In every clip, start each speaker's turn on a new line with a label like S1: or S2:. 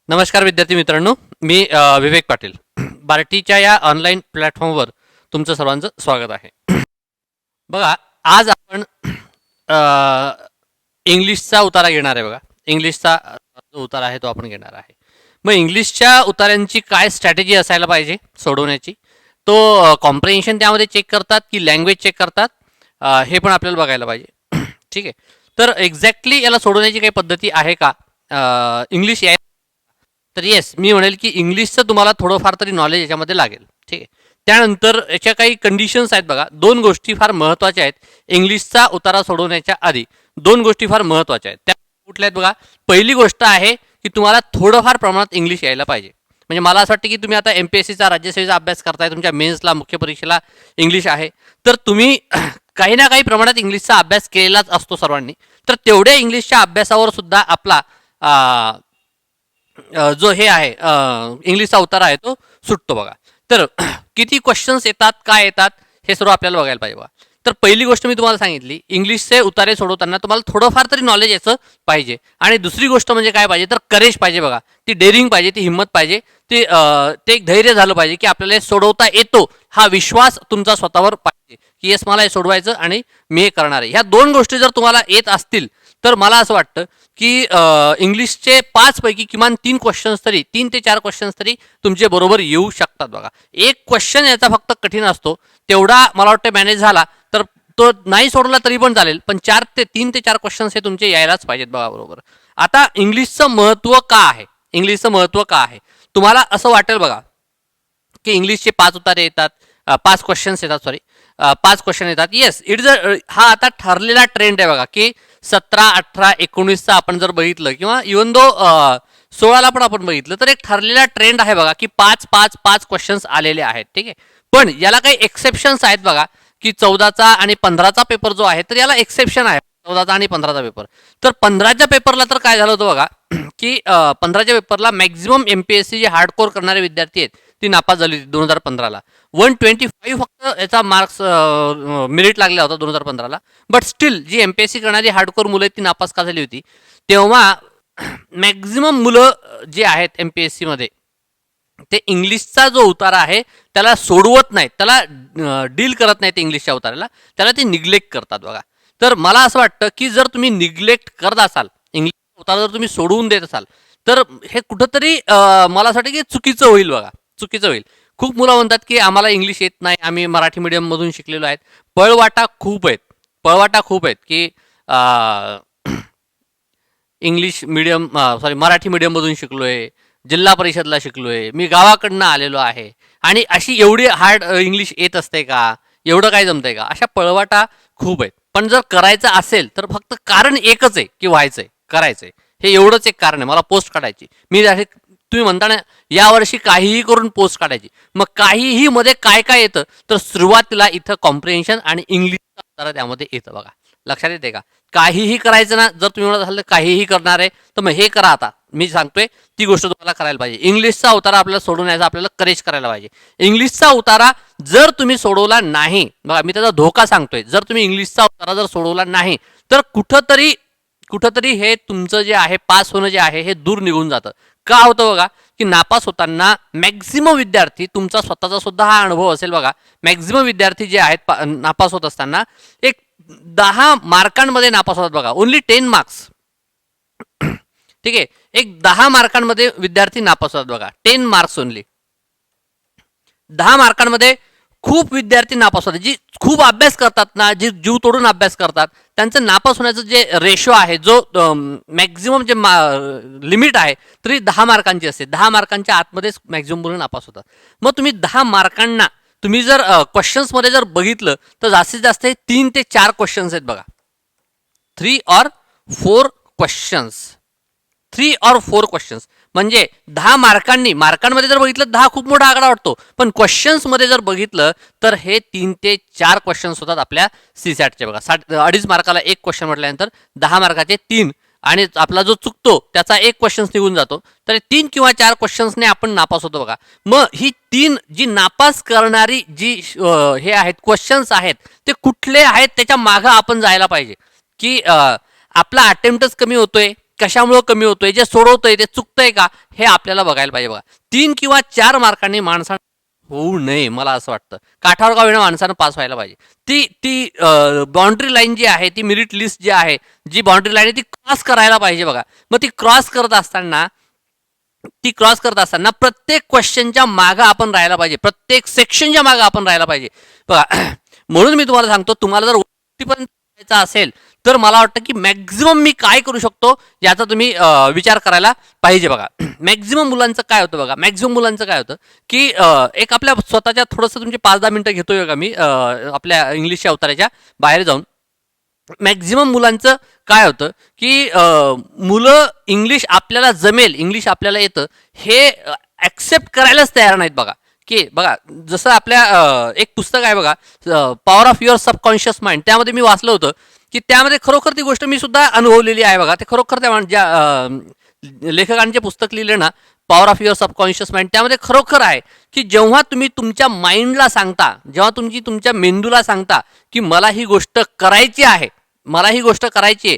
S1: नमस्कार विद्यार्थी मित्रांनो, मी विवेक पाटील. बार्टीच्या या ऑनलाईन प्लॅटफॉर्मवर तुमचं सर्वांचं स्वागत आहे. बघा, आज आपण इंग्लिशचा उतारा घेणार आहे. बघा, इंग्लिशचा जो उतारा आहे तो आपण घेणार आहे. मग इंग्लिशच्या उतार्यांची काय स्ट्रॅटेजी असायला पाहिजे सोडवण्याची, तो कॉम्प्रिहेन्शन त्यामध्ये चेक करतात की लँग्वेज चेक करतात, हे पण आपल्याला बघायला पाहिजे. ठीक आहे, तर एक्झॅक्टली याला सोडवण्याची काही पद्धती आहे का? इंग्लिश या तर येस, मी म्हणेल की इंग्लिशचं तुम्हाला थोडंफार तरी नॉलेज याच्यामध्ये लागेल. ठीक आहे, त्यानंतर याच्या काही कंडिशन्स आहेत. बघा, दोन गोष्टी फार महत्त्वाच्या आहेत इंग्लिशचा उतारा सोडवण्याच्या आधी. दोन गोष्टी फार महत्त्वाच्या आहेत. त्या कुठल्या आहेत बघा? पहिली गोष्ट आहे की तुम्हाला थोडंफार प्रमाणात इंग्लिश यायला पाहिजे. म्हणजे मला असं वाटतं की तुम्ही आता MPSCचा राज्यसेवेचा अभ्यास करताय, तुमच्या मेन्सला मुख्य परीक्षेला इंग्लिश आहे, तर तुम्ही काही ना काही प्रमाणात इंग्लिशचा अभ्यास केलेलाच असतो सर्वांनी. तर तेवढ्या इंग्लिशच्या अभ्यासावर सुद्धा आपला जो हे आहे इंग्लिशचा उतारा आहे तो सुटतो. बघा, तर किती क्वेश्चन्स येतात, काय येतात, हे सर्व आपल्याला बघायला पाहिजे. बघा, तर पहिली गोष्ट मी तुम्हाला सांगितली, इंग्लिशचे उतारे सोडवताना तुम्हाला थोडंफार तरी नॉलेज याचं पाहिजे. आणि दुसरी गोष्ट म्हणजे काय पाहिजे, तर करेज पाहिजे. बघा, ती डेअरिंग पाहिजे, ती हिंमत पाहिजे, ते एक धैर्य झालं पाहिजे की आपल्याला सोडवता येतो, हा विश्वास तुमचा स्वतःवर पाहिजे की येस, मला हे सोडवायचं आणि मी हे करणार आहे. ह्या दोन गोष्टी जर तुम्हाला येत असतील तर मला असं वाटतं की इंग्लिशचे 5 पैकी किमान 3 क्वेश्चन्स तरी, 3 ते 4 क्वेश्चन्स तरी तुमचे बरोबर येऊ शकतात. बघा, एक क्वेश्चन याचा फक्त कठीण असतो, तेवढा मला वाटतं मॅनेज झाला तर तो नाही सोडला तरी पण चालेल, पण 3 ते 4 क्वेश्चन्स हे तुमचे यायलाच पाहिजेत. बघा, बरोबर. आता इंग्लिशचं महत्त्व का आहे? इंग्लिशचं महत्त्व का आहे? तुम्हाला असं वाटेल बघा की इंग्लिशचे 5 उतारे येतात, 5 क्वेश्चन्स येतात, सॉरी 5 क्वेश्चन येतात. येस, इट इज हा आता ठरलेला ट्रेंड आहे. बघा की 17, 18, 19चा आपण जर बघितलं किंवा इव्हन दो 16ला पण आपण बघितलं तर एक ठरलेला ट्रेंड आहे. बघा की 5 क्वेश्चन्स आलेले आहेत. ठीक आहे, पण याला काही एक्सेप्शन्स आहेत. बघा की 14चा आणि 15चा पेपर जो आहे तर याला एक्सेप्शन आहे. 14चा आणि 15चा पेपर. तर 15च्या पेपरला तर काय झालं होतं बघा की 15च्या पेपरला मॅक्झिमम MPSC जे हार्डकोर करणारे विद्यार्थी आहेत ती नापास झाली होती 2015ला. 125 फक्त याचा मार्क्स मेरिट लागला होता 2015ला. बट स्टील जी MPSC करणारी हार्डकोर मुलं आहेत ती नापास का झाली होती? तेव्हा मॅक्झिमम मुलं जे आहेत MPSC मध्ये ते इंग्लिशचा जो उतारा आहे त्याला सोडवत नाहीत, त्याला डील करत नाहीत इंग्लिशच्या उताराला, त्याला ते निग्लेक्ट करतात. बघा, तर मला असं वाटतं की जर तुम्ही निग्लेक्ट करत असाल, इंग्लिशचा उतारा जर तुम्ही सोडवून देत असाल, तर हे कुठंतरी मला असं वाटतं की चुकीचं होईल. बघा, चुकीचं होईल. खूप मुलं म्हणतात की आम्हाला इंग्लिश येत नाही, आम्ही मराठी मीडियममधून शिकलेलो आहेत. पळवाटा खूप आहेत, पळवाटा खूप आहेत की इंग्लिश मीडियम, सॉरी मराठी मीडियममधून शिकलोय, जिल्हा परिषदला शिकलोय, मी गावाकडनं आलेलो आहे आणि अशी एवढी हार्ड इंग्लिश येत असते का, एवढं काय जमतंय का, अशा पळवाटा खूप आहेत. पण जर करायचं असेल तर फक्त कारण एकच आहे की व्हायचंय, करायचंय, हे एवढंच एक कारण आहे. मला पोस्ट काढायची, मी तुम्ही म्हणता ना यावर्षी काहीही करून पोस्ट काढायची, मग काहीही मध्ये काय काय येतं, तर सुरुवातीला इथं कॉम्प्रिहेन्शन आणि इंग्लिश त्यामध्ये येतं. बघा, लक्षात येते का? काहीही करायचं ना, जर तुम्ही म्हणत असाल तर काहीही करणार आहे तर मग हे करा. आता मी सांगतोय ती गोष्ट तुम्हाला करायला पाहिजे. इंग्लिशचा उतारा आपल्याला सोडवण्याचा आपल्याला करेज करायला पाहिजे. इंग्लिशचा उतारा जर तुम्ही सोडवला नाही, बघा मी त्याचा धोका सांगतोय, जर तुम्ही इंग्लिशचा उतारा जर सोडवला नाही तर कुठंतरी हे तुमचं जे आहे पास होणं जे आहे हे दूर निघून जातं. का होतं बघा की नापास होताना मॅक्झिमम विद्यार्थी, तुमचा स्वतःचा सुद्धा हा अनुभव असेल बघा, मॅक्झिमम विद्यार्थी जे आहेत नापास होत असताना एक 10 मार्कांमध्ये नापास होतात. बघा, ओन्ली 10 मार्क्स. ठीक आहे, एक 10 मार्कांमध्ये विद्यार्थी नापास होतात. बघा, 10 मार्क्स ओन्ली. 10 मार्कांमध्ये खूप विद्यार्थी नापास होतात. जी खूप अभ्यास करतात ना, जी जीव तोडून अभ्यास करतात, त्यांचं नापास होण्याचं जे रेशो आहे, जो मॅक्झिमम जे लिमिट आहे, तरी 10 मार्कांची असते. 10 मार्कांच्या आतमध्येच मॅक्झिमम मुलं नापास होतात. मग तुम्ही 10 मार्कांना तुम्ही जर क्वेश्चन्समध्ये जर बघितलं तर जास्तीत जास्त 3 ते 4 क्वेश्चन्स आहेत. बघा, 3 or 4 क्वेश्चन्स, 3 or 4 क्वेश्चन्स म्हणजे 10 मार्कांमध्ये जर बघितलं 10 खूप मोठा आकडा वाटतो, पण क्वेश्चन्समध्ये जर बघितलं तर हे 3 ते 4 क्वेश्चन्स होतात आपल्या CSATचे. बघा, 2.5 मार्काला एक क्वेश्चन म्हटल्यानंतर 10 मार्काचे 3, आणि आपला जो चुकतो त्याचा एक क्वेश्चन्स निघून जातो. तर 3 किंवा 4 क्वेश्चन्सने आपण नापास होतो. बघा, मग ही 3 जी नापास करणारी जी हे आहेत क्वेश्चन्स आहेत ते कुठले आहेत त्याच्या मागं आपण जायला पाहिजे की आपला अटेम्प्टच कमी होतोय, कशामुळे कमी होतोय, जे सोडवतोय ते चुकतंय का, हे आपल्याला बघायला पाहिजे बघा. 3 किंवा 4 मार्कांनी माणसानं होऊ नये, मला असं वाटतं. काठावर का होईना माणसानं पास व्हायला पाहिजे. ती ती बाउंड्री लाईन जी आहे, ती मेरिट लिस्ट जी आहे, जी बाउंड्री लाईन आहे ती क्रॉस करायला पाहिजे बघा. मग ती क्रॉस करत असताना प्रत्येक क्वेश्चनच्या मागं आपण राहायला पाहिजे, प्रत्येक सेक्शनच्या मागं आपण राहायला पाहिजे बघा. म्हणून मी तुम्हाला सांगतो, तुम्हाला जर पर्यंत जायचं असेल तर मला वाटतं की मॅक्झिमम मी काय करू शकतो याचा तुम्ही विचार करायला पाहिजे बघा. मॅक्झिमम मुलांचं काय होतं बघा, मॅक्झिमम मुलांचं काय होतं की एक आपल्या स्वतःच्या थोडंसं तुमचे 5-10 मिनिटं घेतोय बघा मी आपल्या इंग्लिशच्या अवताराच्या बाहेर जाऊन. मॅक्झिमम मुलांचं काय होतं की मुलं इंग्लिश आपल्याला जमेल, इंग्लिश आपल्याला येतं हे ॲक्सेप्ट करायलाच तयार नाहीत बघा. की बघा, जसं आपल्या एक पुस्तक आहे बघा, power of your subconscious mind, त्यामध्ये मी वाचलं होतं की त्यामध्ये खरोखर ती गोष्ट मी सुद्धा अनुभवलेली आहे बघा. ते खरोखर त्या ज्या लेखकांचे पुस्तक लिहिले ना, power of your subconscious mind, त्यामध्ये खरोखर आहे की जेव्हा तुम्ही तुमच्या माइंडला सांगता, जेव्हा तुम्ही तुमच्या मेंदूला सांगता की मला ही गोष्ट करायची आहे, मला ही गोष्ट करायची आहे,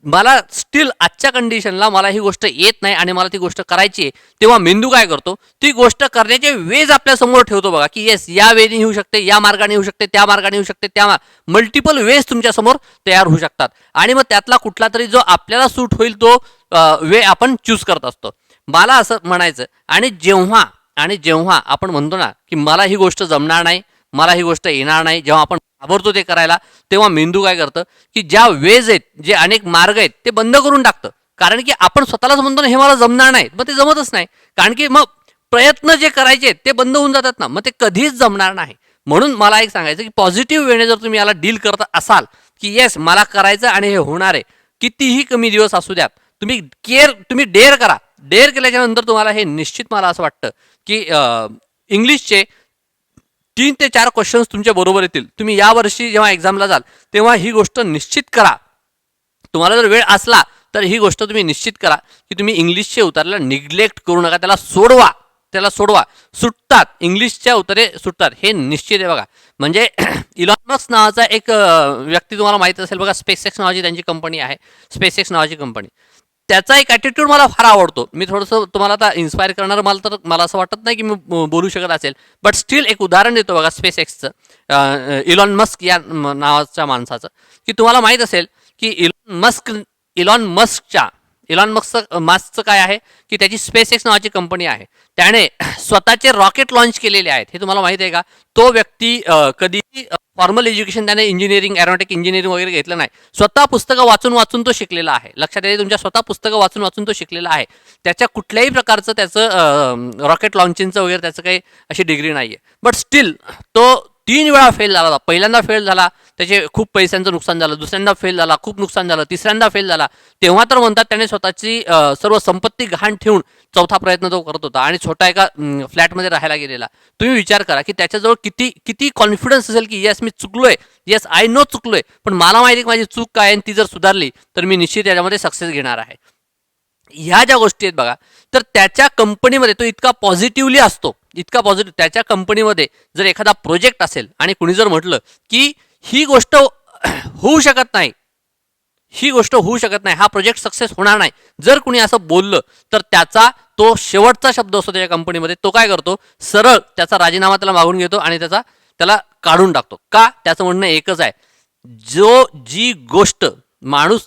S1: मला स्टील आजच्या कंडिशनला मला ही गोष्ट येत नाही आणि मला ती गोष्ट करायची आहे, तेव्हा मेंदू काय करतो, ती गोष्ट करण्याचे वेज आपल्या समोर ठेवतो बघा. की येस, या वेने होऊ शकते, या मार्गाने होऊ शकते, त्या मार्गाने होऊ शकते, त्या मल्टिपल वेज तुमच्या समोर तयार होऊ शकतात. आणि मग त्यातला कुठला तरी जो आपल्याला सूट होईल तो वे आपण चूज करत असतो. मला असं म्हणायचं, आणि जेव्हा आपण म्हणतो ना की मला ही गोष्ट जमणार नाही, मला ही गोष्ट येणार नाही, जेव्हा आपण घाबरतो ते करायला, तेव्हा मेंदू काय करतं की ज्या वेज आहेत, जे अनेक मार्ग आहेत, ते बंद करून टाकतं. कारण की आपण स्वतःलाच म्हणतो ना हे मला जमणार नाही, मग ते जमतच नाही. कारण की मग प्रयत्न जे करायचे ते बंद होऊन जातात ना, मग ते कधीच जमणार नाही. म्हणून मला एक सांगायचं की पॉझिटिव्ह वेने जर तुम्ही याला डील करत असाल की येस मला करायचं आणि हे होणार आहे, कितीही कमी दिवस असू द्यात, तुम्ही डेअर करा. डेअर केल्याच्या नंतर तुम्हाला हे निश्चित, मला असं वाटतं की इंग्लिशचे 3 ते 4 क्वेश्चन्स तुमच्या बरोबर येतील. तुम्ही यावर्षी जेव्हा एक्झामला जाल तेव्हा ही गोष्ट निश्चित करा. तुम्हाला जर वेळ असला तर ही गोष्ट तुम्ही निश्चित करा की तुम्ही इंग्लिशचे उतारला निग्लेक्ट करू नका, त्याला सोडवा. सुटतात, इंग्लिशच्या उतारे सुटतात, हे निश्चित आहे बघा. म्हणजे इलॉन मस्क नावाचा एक व्यक्ती तुम्हाला माहित असेल बघा, स्पेसएक्स नावाची त्यांची कंपनी आहे, स्पेसएक्स नावाची कंपनी. त्याचा एक ॲटिट्यूड मला फार आवडतो. मी थोडंसं तुम्हाला आता इन्स्पायर करणार, मला असं वाटत नाही की मी बोलू शकत असेल, बट स्टील एक उदाहरण देतो बघा स्पेसएक्सचं, इलॉन मस्क या नावाच्या माणसाचं. की तुम्हाला माहीत असेल की इलॉन मस्कचं काय आहे की त्याची स्पेसएक्स नावाची कंपनी आहे. त्याने स्वतःचे रॉकेट लॉन्च केलेले आहेत, हे तुम्हाला माहिती आहे का? तो व्यक्ती कधीही फॉर्मल एज्युकेशन त्याने इंजिनिअरिंग, एरोनॉटिक इंजिनिअरिंग वगैरे घेतलं नाही. स्वतः पुस्तकं वाचून वाचून तो शिकलेला आहे. लक्षात येते तुमच्या, स्वतः पुस्तकं वाचून वाचून तो शिकलेला आहे. त्याच्या कुठल्याही प्रकारचं त्याचं रॉकेट लॉन्चिंगचं वगैरे त्याचं काही अशी डिग्री नाही आहे. बट स्टील तो 3 वेळा फेल झाला होता. पहिल्यांदा फेल झाला, त्याचे खूप पैशांचं नुकसान झालं. दुसऱ्यांदा फेल झाला, खूप नुकसान झालं. तिसऱ्यांदा फेल झाला. तेव्हा तर म्हणतात त्याने स्वतःची सर्व संपत्ती गहाण ठेवून चौथा प्रयत्न तो करत होता आणि छोटा एका फ्लॅटमध्ये राहायला गेलेला. तुम्ही विचार करा की त्याच्याजवळ किती कॉन्फिडन्स असेल की येस मी चुकलोय, येस आय नो चुकलोय, पण मला माहिती की माझी चूक काय आहे, ती जर सुधारली तर मी निश्चित याच्यामध्ये सक्सेस घेणार आहे. ह्या ज्या गोष्टी आहेत बघा, तर त्याच्या कंपनीमध्ये तो इतका पॉझिटिव्हली असतो, इतका पॉझिटिव्ह. त्याच्या कंपनीमध्ये जर एखादा प्रोजेक्ट असेल आणि कुणी जर म्हटलं की ही गोष्ट होऊ शकत नाही, हा प्रोजेक्ट सक्सेस होणार नाही, जर कुणी असं बोललं तर त्याचा तो शेवटचा शब्द असतो त्याच्या कंपनीमध्ये, तो काय करतो, सरळ त्याचा राजीनामा त्याला मागून घेतो आणि त्याला काढून टाकतो. का? त्याचं म्हणणं एकच आहे,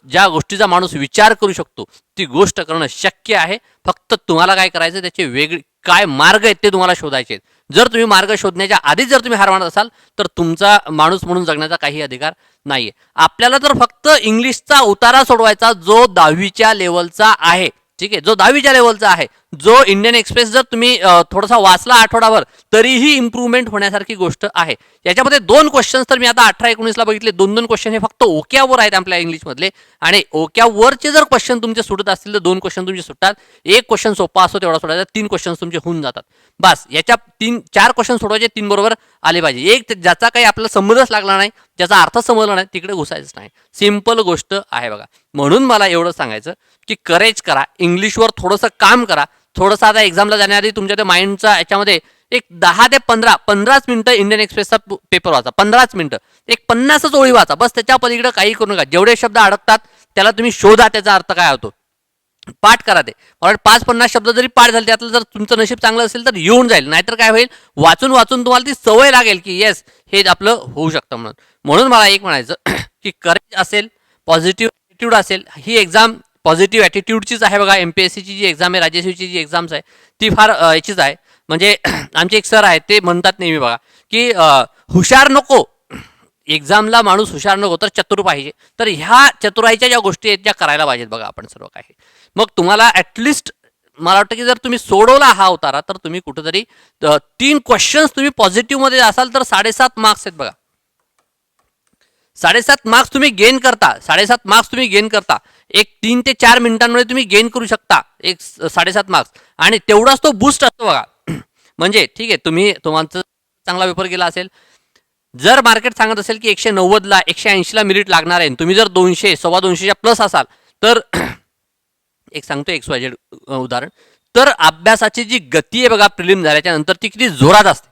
S1: ज्या गोष्टीचा माणूस विचार करू शकतो ती गोष्ट करणं शक्य आहे. फक्त तुम्हाला काय करायचं, त्याचे वेगळे काय मार्ग आहेत ते तुम्हाला शोधायचे आहेत. जर तुम्ही मार्ग शोधण्याच्या आधीच जर तुम्ही हार मानत असाल तर तुमचा माणूस म्हणून जगण्याचा काही अधिकार नाहीये. आपल्याला तर फक्त इंग्लिशचा उतारा सोडवायचा जो 10वीच्या लेवलचा आहे. ठीक आहे, जो 10वीच्या लेवलचा आहे, जो इंडियन एक्सप्रेस जर तुम्ही थोडासा वाचला आठवडाभर तरीही इम्प्रूव्हमेंट होण्यासारखी गोष्ट आहे. याच्यामध्ये 2 क्वेश्चन्स तर मी आता 18-19ला बघितले, 2 क्वेश्चन हे फक्त ओक्यावर आहेत आपल्या इंग्लिशमधले. आणि ओक्यावरचे जर क्वेश्चन तुमचे सुटत असतील तर 2 क्वेश्चन तुमचे सुटतात. एक क्वेश्चन सोपा असतो तेवढा सोडायचा, 3 क्वेश्चन तुमचे होऊन जातात. बस याच्या 4 क्वेश्चन सोडवायचे, 3 बरोबर आले पाहिजे. एक ज्याचा काही आपल्याला संबंधच लागला नाही, ज्याचा अर्थ समजला नाही, तिकडे घुसायचं नाही. सिम्पल गोष्ट आहे बघा. म्हणून मला एवढं सांगायचं की करेज करा, इंग्लिशवर थोडंसं काम करा. थोडंसं आता एक्झामला जाण्याआधी तुमच्या त्या माइंडचा याच्यामध्ये एक 10 ते 15 मिनिटं इंडियन एक्सप्रेसचा पेपर वाचा. 15 मिनिटं, एक 50च ओळी वाचा बस. त्याच्या पलीकडे काही करू नका. जेवढे शब्द अडकतात त्याला तुम्ही शोधा, त्याचा अर्थ काय होतो. पाठ करा ते. मला 5-50 शब्द जरी पाठ झाले त्यातलं जर तुमचं नशीब चांगलं असेल तर येऊन जाईल, नाहीतर काय होईल, वाचून वाचून तुम्हाला ती सवय लागेल की येस हे आपलं होऊ शकतं म्हणून. म्हणून मला एक म्हणायचं की करेज असेल, पॉझिटिव्ह ॲटिट्यूड असेल, ही एक्झाम पॉझिटिव्ह ॲटिट्यूडचीच आहे बघा. MPSCची जी एक्झाम आहे, राज्यसेवेची जी एक्झाम्स आहे ती फार याचीच आहे. म्हणजे आमचे एक सर आहेत ते म्हणतात नेहमी बघा की हुशार नको, एक्झामला माणूस हुशार नको तर चतुर पाहिजे. तर ह्या चतुराईच्या ज्या गोष्टी आहेत त्या करायला पाहिजेत बघा आपण सर्व काही. मग तुम्हाला ॲटलिस्ट मला वाटतं की जर तुम्ही सोडवला हा उतारा तर तुम्ही कुठेतरी 3 क्वेश्चन्स तुम्ही पॉझिटिव्हमध्ये असाल तर 7.5 मार्क्स आहेत बघा. 7.5 मार्क्स तुम्ही गेन करता, 7.5 मार्क्स तुम्ही गेन करता. एक 3 ते 4 मिनिटांमध्ये तुम्ही गेन करू शकता एक 7.5 मार्क्स, आणि तेवढाच तो बूस्ट असतो बघा. म्हणजे ठीक आहे, तुमचा चांगला पेपर गेला असेल, जर मार्केट सांगत असेल की 190ला 180ला मेरिट लागणार आहे, तुम्ही जर 200 250च्या प्लस असाल तर एक सांगतो XYZ उदाहरण, तर अभ्यासाची जी गती आहे बघा प्रिलिम झाल्याच्या नंतर ती किती जोरात असते.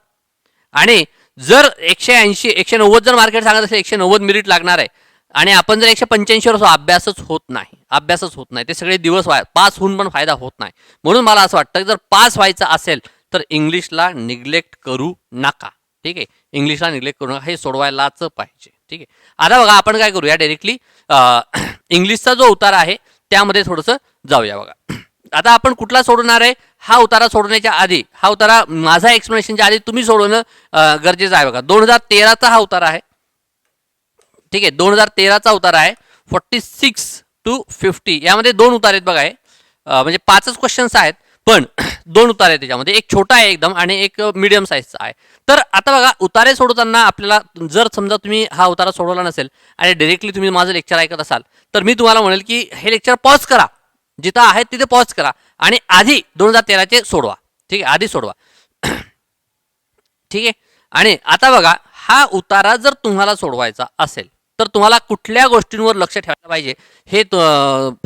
S1: आणि जर 180 190 जर मार्केट सांगत असेल 190 मेरिट लागणार आहे आणि आपण जर 185 वर असो, अभ्यासच होत नाही, अभ्यासच होत नाही. ते सगळे दिवस पास होऊन पण फायदा होत नाही. म्हणून मला असं वाटतं की जर पास व्हायचं असेल तर इंग्लिशला निग्लेक्ट करू नका. ठीक आहे, इंग्लिशला निग्लेक्ट करू नका, हे सोडवायलाच पाहिजे. ठीक आहे, आता बघा आपण काय करूया, डायरेक्टली इंग्लिशचा जो उतार आहे त्यामध्ये थोडंसं जाऊया बघा. आता आपण कुठला सोडणार आहे, हा उतारा सोडण्याच्या आधी, हा उतारा माझा एक्सप्लेनेशनच्या आधी तुम्ही सोडवणं गरजेचं आहे बघा. 2013चा हा उतारा आहे. ठीक आहे, 2013चा उतारा आहे. 46 to 50 यामध्ये 2 उतार आहेत बघा. म्हणजे 5च क्वेश्चन्स आहेत पण 2 उतारे आहेत त्याच्यामध्ये. एक छोटा आहे एकदम आणि एक मीडियम साईजचा आहे. तर आता बघा, उतारे सोडवताना आपल्याला जर समजा तुम्ही हा उतारा सोडवला नसेल आणि डायरेक्टली तुम्ही माझं लेक्चर ऐकत असाल तर मी तुम्हाला म्हणेल की हे लेक्चर पॉज करा, जिथं आहे तिथे पॉज करा आणि आधी 2013चे सोडवा. ठीक आहे, आधी सोडवा. ठीक आहे, आणि आता बघा, हा उतारा जर तुम्हाला सोडवायचा असेल तर तुम्हाला कुठल्या गोष्टींवर लक्ष ठेवायला पाहिजे हे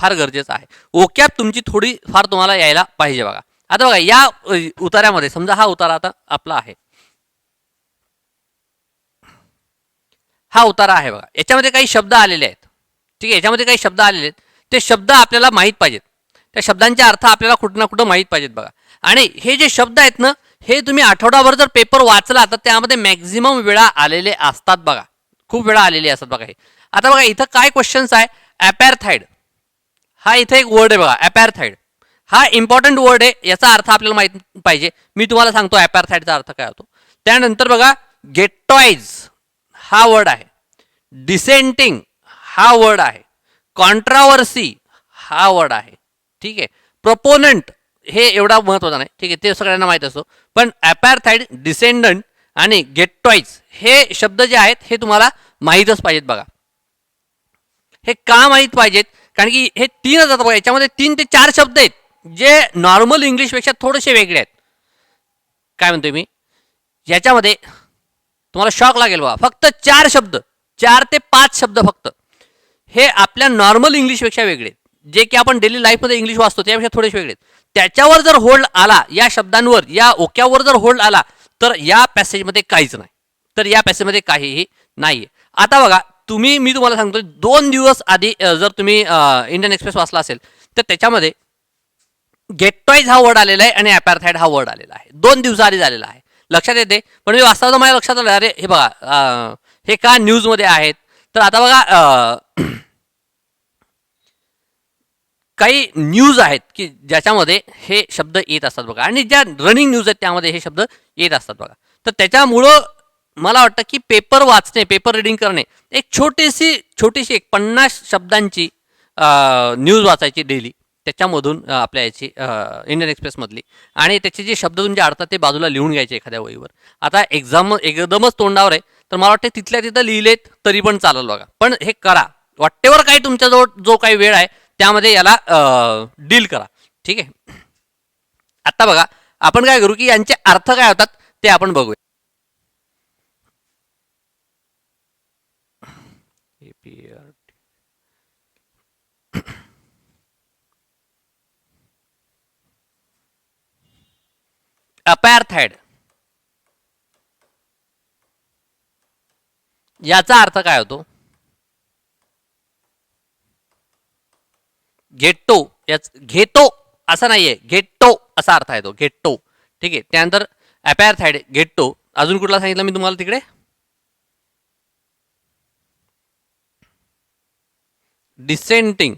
S1: फार गरजेचं आहे. ओक्यात तुमची थोडी फार तुम्हाला यायला पाहिजे बघा. आता बघा, या उतार्यामध्ये समजा हा उतारा आता आपला आहे, हा उतारा आहे बघा. याच्यामध्ये काही शब्द आलेले आहेत. ठीक आहे, याच्यामध्ये काही शब्द आलेले आहेत, ते शब्द आपल्याला माहीत पाहिजेत. त्या शब्दांचे अर्थ आपल्याला कुठं ना कुठं माहीत पाहिजेत बघा. आणि हे जे शब्द आहेत ना, हे तुम्ही आठवडाभर जर पेपर वाचला तर त्यामध्ये मॅक्झिमम वेळा आलेले असतात बघा, खूप वेळा आलेले असतात बघा हे. आता बघा इथं काय क्वेश्चन्स आहे, ॲपॅर्थाईड हा इथे एक वर्ड आहे बघा. ॲपॅर्थाईड हा इम्पॉर्टंट वर्ड आहे, याचा अर्थ आपल्याला माहित पाहिजे. मी तुम्हाला सांगतो ॲपॅर्थाईडचा अर्थ काय होतो. त्यानंतर बघा, गेटॉइज हा वर्ड आहे, डिसेंटिंग हा वर्ड आहे, कॉन्ट्रावर्सी हा वर्ड आहे. ठीक आहे, प्रपोनंट हे एवढा महत्वाचा नाही. ठीक आहे, ते सगळ्यांना माहीत असतो. पण ॲपॅर्थाईड, डिसेंडंट आणि गेटॉइज हे शब्द जे आहेत हे तुम्हाला माहीतच पाहिजेत बघा. हे का माहीत पाहिजेत, कारण की हे 3च जातात बघा. याच्यामध्ये 3 ते 4 शब्द आहेत जे नॉर्मल इंग्लिशपेक्षा थोडेसे वेगळे आहेत. काय म्हणतोय मी, याच्यामध्ये तुम्हाला शॉक लागेल बघा, फक्त 4 शब्द, 4 ते 5 शब्द फक्त हे आपल्या नॉर्मल इंग्लिशपेक्षा वेगळे, जे की आपण डेली लाईफमध्ये इंग्लिश वाचतो त्यापेक्षा थोडेसे वेगळे. त्याच्यावर जर होल्ड आला, या शब्दांवर, या ओक्यावर जर होल्ड आला तर या पॅसेजमध्ये काहीच नाही, तर या पॅसेजमध्ये काहीही नाही. आता बघा, मी तुम्हाला सांगतो, 2 दिवस आधी जर तुम्ही इंडियन एक्सप्रेस वाचला असेल तर त्याच्यामध्ये गेटॉइज हा वर्ड आलेला आहे आणि ॲपॅर्थाईड हा वर्ड आलेला आहे. 2 दिवसाआधी झालेला आहे, लक्षात येते. पण मी वाचता माझ्या लक्षात आलं, अरे हे बघा, हे का न्यूजमध्ये आहेत. तर आता बघा, काही न्यूज आहेत की ज्याच्यामध्ये हे शब्द येत असतात बघा, आणि ज्या रनिंग न्यूज आहेत त्यामध्ये हे शब्द येत असतात बघा. तर त्याच्यामुळं मला वाटतं की पेपर वाचणे, पेपर रिडिंग करणे, एक छोटीशी एक 50 शब्दांची न्यूज वाचायची डेली, त्याच्यामधून आपल्या याची इंडियन एक्सप्रेसमधली, आणि त्याचे जे शब्द तुमचे अडतात ते बाजूला लिहून घ्यायचे एखाद्या वहीवर. आता एक्झाम एकदमच तोंडावर आहे तर मला वाटतं तिथल्या तिथं लिहिलेत तरी पण चालेल बघा, पण हे करा. वॉटेवर काही तुमच्याजवळ जो काही वेळ आहे त्यामध्ये याला डील करा. ठीक आहे, आता बघा आपण काय करू की यांचे अर्थ काय होतात ते आपण बघूया. अपार्थाईड याचा अर्थ काय होतो, गेट्टो याच घेतो असं नाहीये, घेतो असा अर्थ आहे तो, घेतो. ठीक आहे. त्यानंतर अपॅर्थाईड, घेतो. अजून कुठला सांगितलं मी तुम्हाला तिकडे? डिसेंटिंग.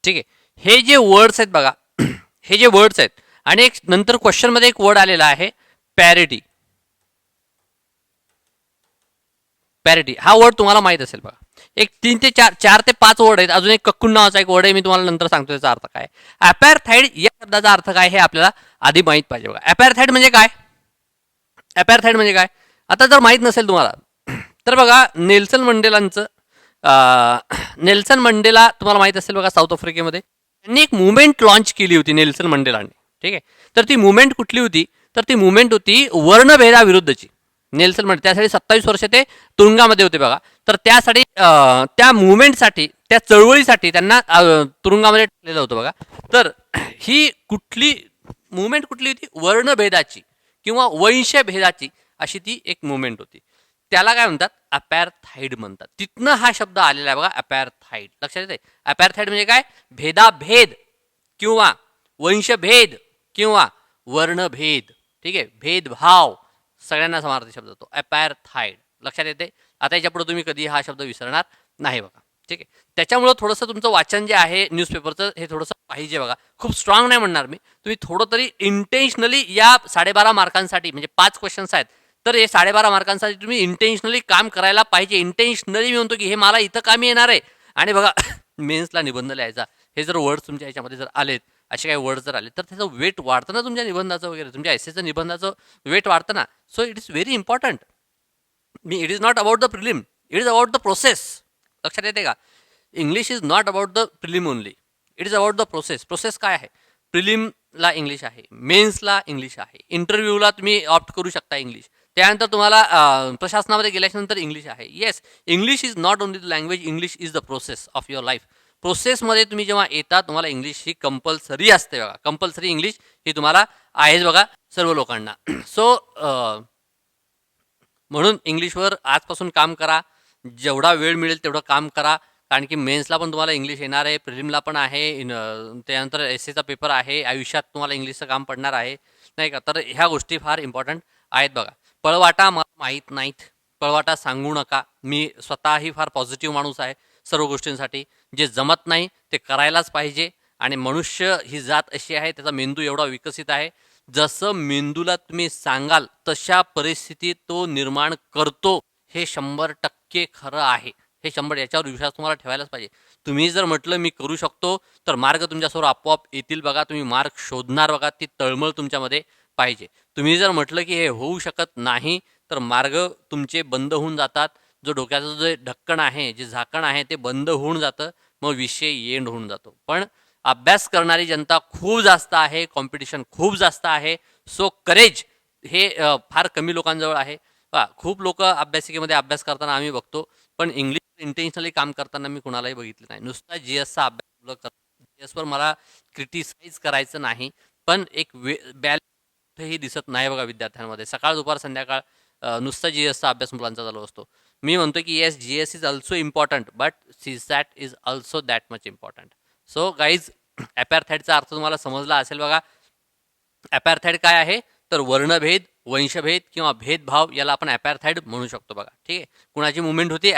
S1: ठीक आहे. हे जे वर्ड्स आहेत बघा, हे जे वर्ड्स आहेत, आणि एक नंतर क्वेश्चन मध्ये एक वर्ड आलेला आहे पॅरिटी. पॅरिटी हा वर्ड तुम्हाला माहित असेल बघा. एक 3 ते 4 ते 5 वर्ड आहेत. अजून एक कक्कुन नावाचा एक वर्ड आहे, मी तुम्हाला नंतर सांगतो त्याचा अर्थ काय. अपॅर्थाईड या शब्दाचा अर्थ काय हे आपल्याला आधी माहित पाहिजे बघा. अपॅर्थाईड म्हणजे काय? अपॅर्थाईड म्हणजे काय? आता जर माहित नसेल तुम्हाला तर बघा, नेल्सन मंडेलांचं नेल्सन मंडेला तुम्हाला माहित असेल बघा, साऊथ आफ्रिकेमध्ये त्यांनी एक मुवमेंट लॉन्च केली होती नेल्सन मंडेलांनी. ठीक आहे. तर ती मुवमेंट कुठली होती? तर ती मुवमेंट होती वर्णभेदाविरुद्धची. नेल्सन मंडे त्यासाठी 27 वर्ष ते तुरुंगामध्ये होते बघा. तर त्यासाठी त्या मुवमेंटसाठी, त्या चळवळीसाठी त्यांना तुरुंगामध्ये टाकलेलं होतं बघा. तर ही कुठली मुवमेंट कुठली होती? वर्णभेदाची किंवा वंशभेदाची अशी ती एक मुवमेंट होती. त्याला काय म्हणतात? अपॅर्थाईड म्हणतात. तिथनं हा शब्द आलेला आहे बघा, अपॅर्थाईड. लक्षात येते? अपॅर्थाईड म्हणजे काय? भेदाभेद किंवा वंशभेद किंवा वर्णभेद. ठीक आहे. भेदभाव सगळ्यांना समानार्थी शब्द होतो अपॅर्थाईड. लक्षात येते? आता याच्या पुढे तुम्ही कधी हा शब्द विसरणार नाही बघा. ठीक आहे. त्याच्यामुळं थोडंसं तुमचं वाचन जे आहे न्यूजपेपरचं हे थोडंसं पाहिजे बघा. खूप स्ट्रॉंग नाही म्हणणार मी, तुम्ही थोडं तरी इंटेन्शनली या 12.5 मार्कांसाठी, म्हणजे 5 क्वेश्चन्स आहेत, तर हे 12.5 मार्कांसाठी तुम्ही इंटेन्शनली काम करायला पाहिजे. इंटेन्शनली मी म्हणतो की हे मला इथं कामी येणार आहे. आणि बघा मेन्सला निबंध लिहायचा, हे जर वर्ड्स तुमच्या ह्याच्यामध्ये जर आलेत, असे काही वर्ड जर आले, तर त्याचं वेट वाढतं ना तुमच्या निबंधाचं वगैरे, तुमच्या एसेचं निबंधाचं वेट वाढतं ना. So it is very important. It is not about the prelim, it is about the process. लक्षात येते का? English is not about the prelim only, it is about the process. Process काय आहे? प्रिलिमला इंग्लिश आहे, मेन्सला English आहे, इंटरव्ह्यूला तुम्ही opt करू शकता इंग्लिश, त्यानंतर तुम्हाला प्रशासनामध्ये गेल्याच्यानंतर इंग्लिश आहे. Yes, English is not only the language, English is the process of your life. प्रोसेसमध्ये तुम्ही जेव्हा येता, तुम्हाला इंग्लिश ही कंपल्सरी असते बघा. कंपल्सरी इंग्लिश ही तुम्हाला आहेच बघा सर्व लोकांना. सो म्हणून इंग्लिशवर आजपासून काम करा. जेवढा वेळ मिळेल तेवढं काम करा. कारण की मेन्सला पण तुम्हाला इंग्लिश येणार आहे, प्रिलिमला पण आहे, त्यानंतर एसएचा पेपर आहे. आयुष्यात तुम्हाला इंग्लिशचं काम पडणार आहे, नाही का? तर ह्या गोष्टी फार इम्पॉर्टंट आहेत बघा. पळवाटा मला माहीत नाहीत, पळवाटा सांगू नका. मी स्वतःही फार पॉझिटिव्ह माणूस आहे सर्व गोष्टींसाठी. जे जमत नाही ते करायलाच पाहिजे. आणि मनुष्य ही जात अशी आहे, त्याचा मेंदू एवढा विकसित आहे, जसं मेंदूला तुम्ही सांगाल तशा परिस्थिती तो निर्माण करतो. हे 100% खरं आहे. हे 100, याच्यावर विश्वास तुम्हाला ठेवायलाच पाहिजे. तुम्ही जर म्हटलं मी करू शकतो, तर मार्ग तुमच्यासमोर आपोआप येतील बघा. तुम्ही मार्ग शोधणार बघा. ती तळमळ तुमच्यामध्ये पाहिजे. तुम्ही जर म्हटलं की हे होऊ शकत नाही, तर मार्ग तुमचे बंद होऊन जातात. जो डोक्याचं जे ढक्कन आहे, जे झाकण आहे, ते बंद होऊन जातं. मग विषय एंड होऊन जातो. पण अभ्यास करणारी जनता खूप जास्त आहे, कॉम्पिटिशन खूप जास्त आहे. सो करेज हे फार कमी लोकांजवळ आहे. खूप लोक अभ्यासिकेमध्ये अभ्यास करताना आम्ही बघतो, पण इंग्लिश इंटेन्शनली काम करताना मी कुणालाही बघितलं नाही. नुसता जीएसचा अभ्यास करतो. जीएसवर मला क्रिटिसाइज करायचं नाही, पण एक बॅलन्सही दिसत नाही बघा विद्यार्थ्यांमध्ये. सकाळ दुपार संध्याकाळ नुसता जीएसचा अभ्यास मुलांचा चालू असतो. मी म्हणतो की yes, GS is also important, but CSAT is also that much important. So guys, अपॅर्थाईडचा अर्थ तुम्हाला समजला असेल बघा. अपॅर्थाईड काय आहे? तर वर्णभेद, वंशभेद किंवा भेदभाव, याला आपण अपॅर्थाईड म्हणू शकतो बघा. ठीक आहे. कुणाची मुवमेंट होती?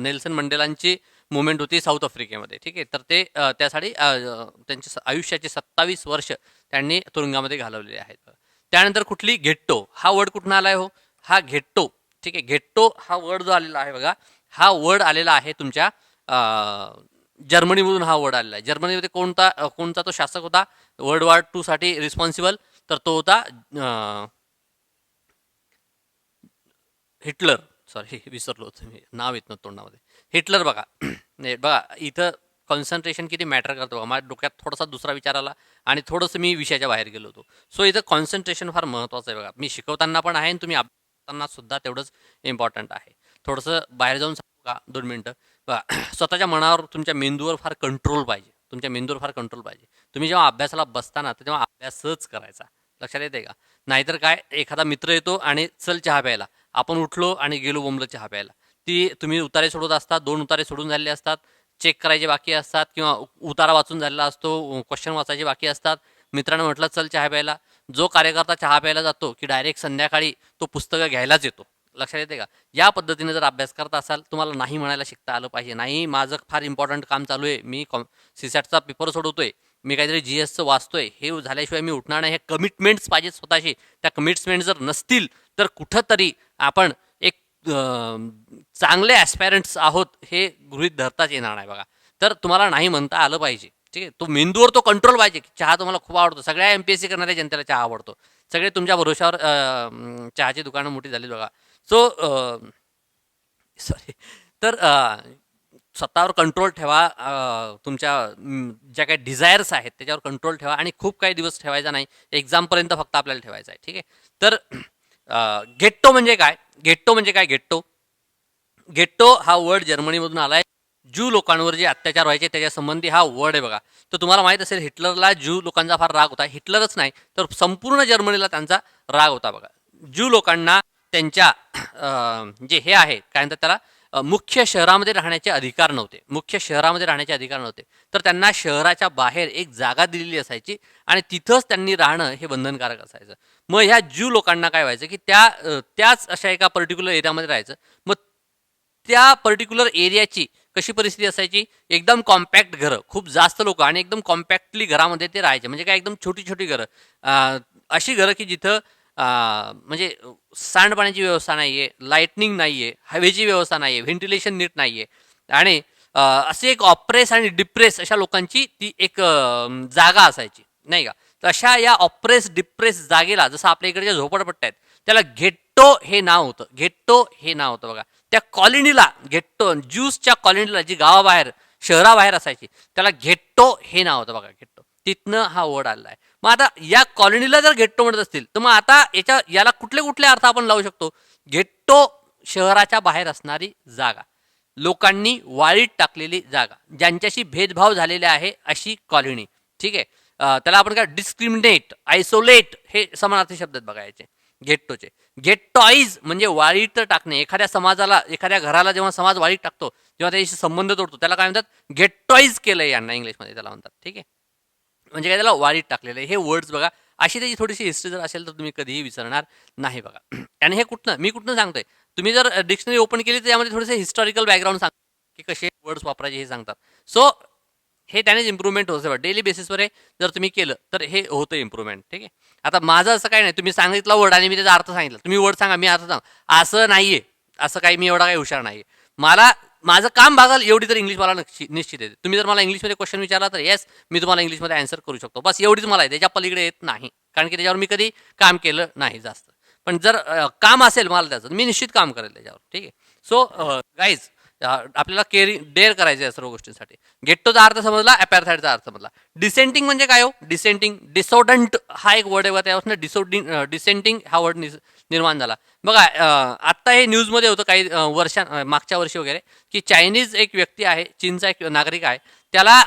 S1: नेल्सन मंडेलांची मुवमेंट होती साऊथ आफ्रिकेमध्ये. ठीक आहे. तर ते त्यासाठी त्यांच्या आयुष्याचे 27 वर्ष त्यांनी तुरुंगामध्ये घालवलेले आहेत. त्यानंतर कुठली? घेट्टो. हा वर्ड कुठून आला आहे हो? हा घेट्टो. ठीक आहे. घेट्टो हा वर्ड जो आलेला आहे बघा, हा वर्ड आलेला आहे तुमच्या जर्मनीमधून. हा वर्ड आलेला आहे. जर्मनीमध्ये कोणता तो शासक होता वर्ल्ड वॉर 2 साठी रिस्पॉन्सिबल? तर तो होता हिटलर. सॉरी, विसरलो होतो मी, नाव येत नव्हतं तोंडामध्ये. हिटलर बघा. नाही बघा, इथं कॉन्सन्ट्रेशन किती मॅटर करतो बघा. माझ्या डोक्यात थोडासा दुसरा विचार आला आणि थोडंसं मी विषयाच्या बाहेर गेलो होतो. सो इथं कॉन्सन्ट्रेशन फार महत्त्वाचं आहे बघा. मी शिकवताना पण आहे आणि तुम्ही अभ्यास करताना सुद्धा तेवढंच इम्पॉर्टंट आहे. थोडंसं बाहेर जाऊन सांगू का 2 मिनटं? स्वतःच्या मनावर, तुमच्या मेंदूवर फार कंट्रोल पाहिजे. तुमच्या मेंदूवर फार कंट्रोल पाहिजे. तुम्ही जेव्हा अभ्यासाला बसताना तर तेव्हा अभ्यासच करायचा. लक्षात येते का? नाहीतर काय, एखादा मित्र येतो आणि चल चहा प्यायला. आपण उठलो आणि गेलो बोंबलत चहा प्यायला. ती तुम्ही उतारे सोडत असतात, 2 उतारे सोडून झालेले असतात, चेक करायचे बाकी असतात किंवा उतारा वाचून झालेला असतो, क्वेश्चन वाचायचे बाकी असतात. मित्रानं म्हटलं चल चहा प्यायला. जो कार्यकर्ता चहा प्यायला जातो की डायरेक्ट संध्याकाळी तो पुस्तकं घ्यायलाच येतो. लक्षात येते का? या पद्धतीने जर अभ्यास करत असाल, तुम्हाला नाही म्हणायला शिकता आलं पाहिजे. नाही, माझं फार इम्पॉर्टंट काम चालू आहे, मी सीसॅटचा पेपर सोडवतोय, मी काहीतरी GSचं वाचतोय, हे झाल्याशिवाय मी उठणार नाही. हे कमिटमेंट्स पाहिजेत स्वतःशी. त्या कमिटमेंट जर नसतील तर कुठंतरी आपण एक चांगले ॲस्पायरंट्स आहोत हे गृहीत धरताच येणार नाही बघा. तर तुम्हाला नाही म्हणता आलं पाहिजे. ठीक आहे, तो मेंदूवर तो कंट्रोल पाहिजे. चहा तुम्हाला खूप आवडतो, सगळ्या MPSC करणाऱ्या जनतेला चहा आवडतो, सगळे तुमच्या भरोशावर चहाची दुकानं मोठी झाली बघा. So sorry. तर स्वतःवर कंट्रोल ठेवा. तुमच्या ज्या काही डिझायर्स आहेत त्याच्यावर कंट्रोल ठेवा आणि खूप काही दिवस ठेवायचा नाही, एक्झामपर्यंत फक्त आपल्याला ठेवायचं आहे. ठीक आहे. तर गेट्टो म्हणजे काय? गेट्टो हा वर्ड जर्मनीमधून आलाय. ज्यू लोकांवर जे अत्याचार व्हायचे त्याच्या संबंधी हा वर्ड आहे बघा. तर तुम्हाला माहित असेल, हिटलरला ज्यू लोकांचा फार राग होता. हिटलरच नाही तर संपूर्ण जर्मनीला त्यांचा राग होता बघा. ज्यू लोकांना त्यांच्या जे हे आहे काय म्हणतात त्याला, मुख्य शहरामध्ये राहण्याचे अधिकार नव्हते. तर त्यांना शहराच्या बाहेर एक जागा दिलेली असायची आणि तिथंच त्यांनी राहणं हे बंधनकारक असायचं. मग ह्या ज्यू लोकांना काय व्हायचं की त्याच अशा एका पर्टिक्युलर एरियामध्ये राहायचं. मग त्या पर्टिक्युलर एरियाची कशी परिस्थिती असायची, एकदम कॉम्पॅक्ट घरं, खूप जास्त लोक आणि एकदम कॉम्पॅक्टली घरामध्ये ते राहायचे. म्हणजे काय, एकदम छोटी छोटी घरं, अशी घरं की जिथं म्हणजे सांडपाण्याची व्यवस्था नाहीये, लाईटनिंग नाहीये, हवेची व्यवस्था नाहीये, व्हेंटिलेशन नीट नाहीये आणि असे एक ऑप्रेस आणि डिप्रेस अशा लोकांची ती एक जागा असायची नाही का. तर अशा या ऑप्रेस डिप्रेस जागेला, जसं आपल्या इकडच्या झोपडपट्ट्या आहेत, त्याला घेट्टो हे नाव होतं बघा. त्या कॉलनीला घेट्टो, ज्यूसच्या कॉलनीला, जी गावाबाहेर शहराबाहेर असायची, त्याला घेट्टो हे नाव होतं बघा. घेट्टो, तिथनं हा वर्ड आलेला आहे. मग आता या कॉलनीला जर घेट्टो म्हणत असतील तर मग आता याला कुठले कुठले अर्थ आपण लावू शकतो? घेट्टो शहराच्या बाहेर असणारी जागा, लोकांनी वाळीत टाकलेली जागा, ज्यांच्याशी भेदभाव झालेले आहे अशी कॉलनी. ठीक आहे. त्याला आपण काय, डिस्क्रिमिनेट, आयसोलेट हे समानार्थी शब्द बघायचे गेट्टोचे. गेट्टॉईज म्हणजे वाळीत टाकणे. एखाद्या समाजाला, एखाद्या घराला जेव्हा समाज वाळीत टाकतो, जेव्हा त्याच्याशी संबंध तोडतो, त्याला काय म्हणतात, गेट्टॉईज केलंय यांना, इंग्लिशमध्ये त्याला म्हणतात. ठीक आहे. म्हणजे काय, त्याला वाळीत टाकलेलं आहे. हे वर्ड्स बघा. अशी त्याची थोडीशी हिस्ट्री जर असेल तर तुम्ही कधीही विसरणार नाही बघा. आणि हे मी कुठनं सांगतोय, तुम्ही जर डिक्शनरी ओपन केली तर यामध्ये थोडेसे हिस्टॉरिकल बॅकग्राऊंड सांगतात की कसे वर्ड्स वापरायचे हे सांगतात. सो हे त्यानेच इम्प्रूव्हमेंट होतं. डेली बेसिसवर हे जर तुम्ही केलं तर हे होतं इम्प्रूव्हमेंट. ठीक आहे. आता माझं असं काही नाही, तुम्ही सांगितलं वर्ड आणि मी त्याचा अर्थ सांगितलं, तुम्ही वर्ड सांगा मी अर्थ सांग, असं नाहीये. असं काही मी एवढा काही हुशार नाहीये. माझं काम भागल एवढी तर इंग्लिश मला निश्चित येते. तुम्ही जर मला इंग्लिशमध्ये क्वेश्चन विचारला तर येस, मी तुम्हाला इंग्लिशमध्ये आन्सर करू शकतो. बस एवढीच मला आहे, त्याच्या पलीकडे येत नाही, कारण की त्याच्यावर मी कधी काम केलं नाही जास्त. पण जर काम असेल मला त्याचं, मी निश्चित काम करेल त्याच्यावर. ठीक आहे. सो गाईज, आपल्याला डेअर करायचं आहे सर्व गोष्टींसाठी. गेट्टोचा अर्थ समजला, अपॅर्थाईडचा अर्थ समजला. डिसेंटिंग म्हणजे काय हो? डिसोडंट हा एक वर्ड आहे, त्यापासून डिसेंटिंग हा वर्ड निर्माण झाला बघा. आत्ता हे न्यूजमध्ये होतं काही मागच्या वर्षी वगैरे, की चायनीज एक व्यक्ती आहे, चीनचा एक नागरिक आहे, त्याला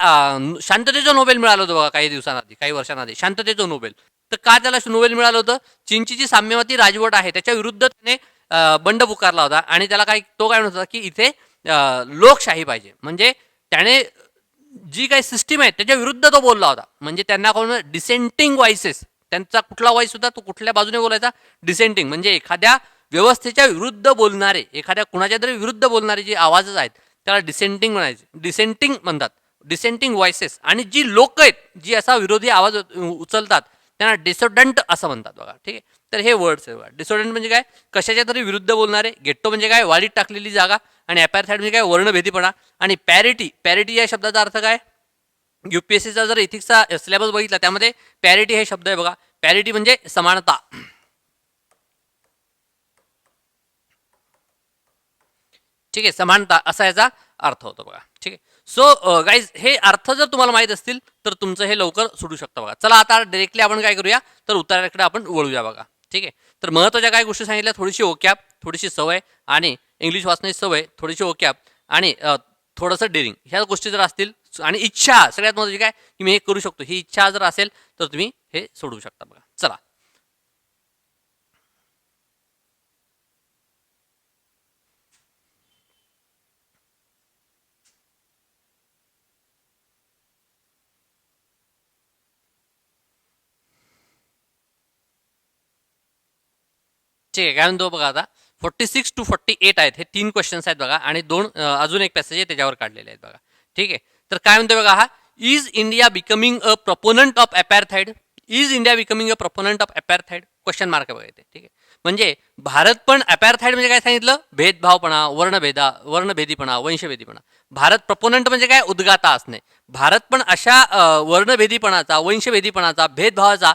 S1: शांततेचं नोबेल मिळालं होतं बघा काही वर्षांआधी शांततेचं नोबेल. तर का त्याला नोबेल मिळालं होतं? चीनची जी साम्यवादी राजवट आहे त्याच्या विरुद्ध त्याने बंड पुकारला होता आणि त्याला तो काय म्हणत होता की इथे लोकशाही पाहिजे. म्हणजे त्याने जी काही सिस्टीम आहे त्याच्या विरुद्ध तो बोलला होता. म्हणजे त्यांना कोण डिसेंटिंग व्हॉइसेस, त्यांचा कुठला व्हॉइस होता तो कुठल्या बाजूने बोलायचा, डिसेंटिंग म्हणजे एखाद्या व्यवस्थेच्या विरुद्ध बोलणारे, एखाद्या कुणाच्या तरी विरुद्ध बोलणारे जे आवाजच आहेत त्याला डिसेंटिंग म्हणतात. Dissenting voices. आणि जी लोक आहेत जी असा विरोधी आवाज उचलतात त्यांना डिसोडंट असं म्हणतात बघा. ठीक आहे. तर हे वर्ड्स आहे बघा. डिसोडंट म्हणजे काय, कशाच्या तरी विरुद्ध बोलणारे. गेट्टो म्हणजे काय, वाळीत टाकलेली जागा. आणि अपॅर्थाईड म्हणजे काय, वर्णभेदीपणा. आणि पॅरिटी या शब्दाचा अर्थ काय, UPSCचा जर इथिक्सचा सिलेबस बघितला त्यामध्ये पॅरिटी हे शब्द आहे बघा. पॅरिटी म्हणजे समानता. ठीक आहे, समानता असा याचा अर्थ होतो बघा. ठीक आहे. सो गाईज, हे अर्थ जर तुम्हाला माहित असतील तर तुमचं हे लवकर सुटू शकतं बघा. चला आता डायरेक्टली आपण काय करूया, तर उत्तराकडे आपण वळूया बघा. ठीक आहे. तर महत्त्वाच्या काय गोष्टी सांगितल्या, थोडीशी ओकॅप, थोडीशी सवय आणि इंग्लिश वाचण्याची सवय, थोडीशी ओकॅप आणि थोडंसं डेअरिंग ह्या गोष्टी जर असतील आणि इच्छा सगळ्यात महत्त्वाची काय की मी हे करू शकतो ही इच्छा जर असेल तर तुम्ही हे सोडवू शकता बघा. चला ठीक आहे. काय म्हणतो बघा आता 46 to 48 आहेत हे 3 क्वेश्चन्स आहेत बघा आणि अजून एक पॅसेज आहे त्याच्यावर काढलेले आहेत बघा. ठीक आहे. तर काय म्हणतोय बघा हा is India becoming a proponent of apartheid. Is India becoming a proponent of apartheid question mark बघा इथे. ठीक आहे. म्हणजे भारत पण अपॅर्थाईड म्हणजे काय सांगितलं भेदभावपणा वर्णभेदीपणा वंशभेदीपणा. भारत प्रपोनंट म्हणजे काय उद्गाता असणे. भारत पण अशा वर्णभेदीपणाचा वंशभेदीपणाचा भेदभावाचा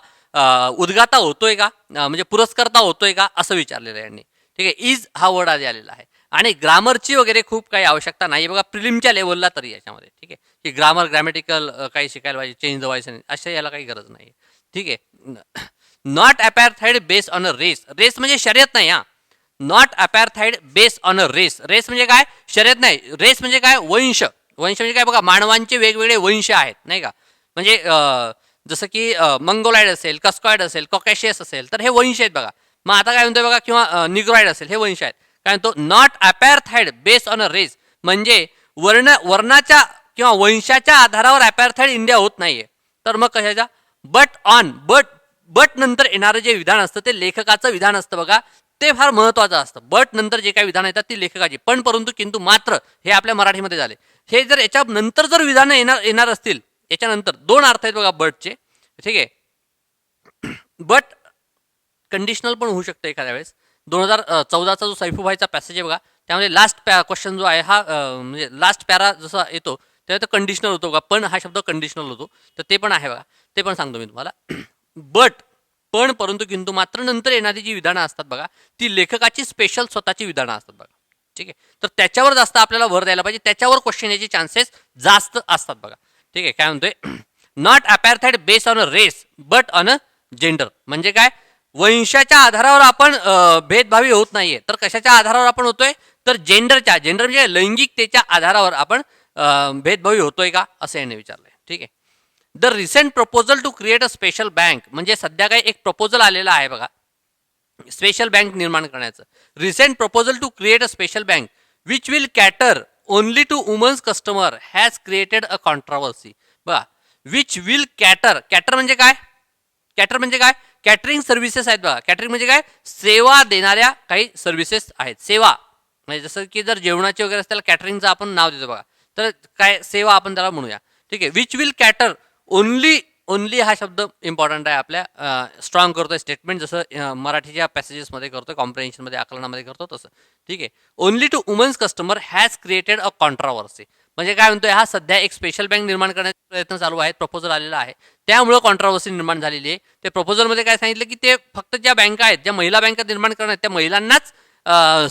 S1: उद्गाता होतोय का म्हणजे पुरस्कर्ता होतोय का असं विचारलेलं आहे यांनी. ठीक आहे. इज हा वर्ड आधी आलेला आहे आणि ग्रामरची वगैरे खूप काही आवश्यकता नाही बघा प्रिलिमच्या लेवलला तरी याच्यामध्ये. ठीक आहे. की ग्रामर ग्रॅमॅटिकल काही शिकायला पाहिजे चेंज द व्हॉइस अशा याला काही गरज नाही. ठीक आहे. Not apartheid based on a race. Race म्हणजे शर्यत नाही हा. Not apartheid based on a race. Race म्हणजे काय शर्यत नाही. रेस म्हणजे काय वंश. वंश म्हणजे काय बघा मानवांचे वेगवेगळे वंश आहेत नाही का. म्हणजे जसं की मंगोलाइड असेल कस्कॉइड असेल कॉकॅशियस असेल तर हे वंश आहेत बघा. मग आता काय म्हणतोय बघा किंवा निग्रॉइड असेल हे वंश आहेत. काय म्हणतो not apartheid based on a race म्हणजे वर्णाच्या किंवा वंशाच्या आधारावर अपॅर्थाईड इंडिया होत नाहीये. तर मग कशाच्या बट नंतर येणारं जे विधान असतं ते लेखकाचं विधान असतं बघा. ते फार महत्वाचं असतं. बट नंतर जे काही विधान येतात ती लेखकाची पण परंतु किंतु मात्र हे आपल्या मराठीमध्ये झाले. हे जर याच्या नंतर जर विधानं येणार असतील याच्यानंतर दोन अर्थ आहेत बघा बटचे. ठीक आहे. बट कंडिशनल पण होऊ शकतं एखाद्या वेळेस. 2014चा जो सैफूभाईचा पॅसेज आहे बघा त्यामध्ये लास्ट क्वेश्चन जो आहे हा म्हणजे लास्ट पॅरा जसा येतो तेव्हा तो कंडिशनल होतो का पण हा शब्द कंडिशनल होतो तर ते पण आहे बघा. ते पण सांगतो मी तुम्हाला. बट पण परंतु किंतु मात्र नंतर येणारी जी विधानं असतात बघा ती लेखकाची स्पेशल स्वतःची विधानं असतात बघा. ठीक आहे. तर त्याच्यावर जास्त आपल्याला भर द्यायला पाहिजे त्याच्यावर क्वेश्चन याचे चान्सेस जास्त असतात बघा. ठीक आहे. काय म्हणतोय not apartheid based on a race but on a gender म्हणजे काय वंशाच्या आधारावर आपण भेदभावी होत नाहीये तर कशाच्या आधारावर आपण होतोय तर जेंडर म्हणजे लैंगिकतेच्या आधारावर आपण भेदभावी होतोय का असं याने विचारलंय. ठीक आहे. The recent proposal to create a special bank म्हणजे सध्या काही एक प्रपोजल आलेला आहे बघा स्पेशल बँक निर्माण करण्याचं. Recent proposal to create a special bank which will cater only to women's customer has created a controversy. बघा विच विल कॅटर म्हणजे काय कॅटर म्हणजे काय कॅटरिंग सर्व्हिसेस आहेत बघा. कॅटरिंग म्हणजे काय सेवा देणाऱ्या काही सर्व्हिसेस आहेत. सेवा म्हणजे जसं की जर जेवणाचे वगैरे असतील कॅटरिंगचं आपण नाव देतो बघा तर काय सेवा आपण त्याला म्हणूया. ठीक आहे. विच विल कॅटर ओनली हा शब्द इम्पॉर्टंट आहे आपल्या स्ट्रॉंग करतोय स्टेटमेंट जसं मराठीच्या पॅसेजेसमध्ये करतोय कॉम्प्रिहेन्शनमध्ये आकलनामध्ये करतो तसं. ठीक आहे. Only to women's customer has created a controversy म्हणजे काय म्हणतोय हा सध्या एक स्पेशल बँक निर्माण करण्याचे प्रयत्न चालू आहेत प्रपोजल आलेला आहे त्यामुळे कॉन्ट्रावर्सी निर्माण झालेली आहे. ते प्रपोजलमध्ये काय सांगितलं की ते फक्त ज्या बँका आहेत ज्या महिला बँका निर्माण करणार त्या महिलांनाच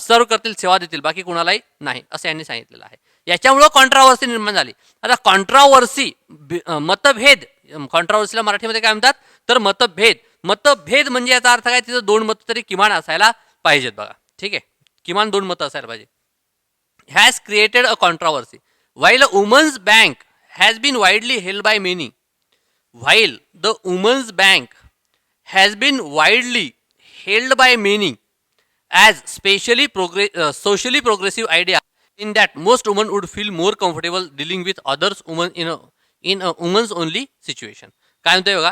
S1: सर्व करतील सेवा देतील बाकी कुणालाही नाही असं यांनी सांगितलेलं आहे. याच्यामुळं कॉन्ट्रावर्सी निर्माण झाली. आता कॉन्ट्रावर्सी मतभेद कॉन्ट्रावर्सीला मराठीमध्ये काय म्हणतात तर मतभेद म्हणजे याचा अर्थ काय तिथं दोन मतं तरी किमान असायला पाहिजेत बघा. ठीक आहे. किमान दोन मतं असायला पाहिजे. Has created a controversy while a women's bank has been widely held by many while the women's bank has been widely held by many as socially progressive idea in that most women would feel more comfortable dealing with others women in a women's only situation. काय म्हणतोय बघा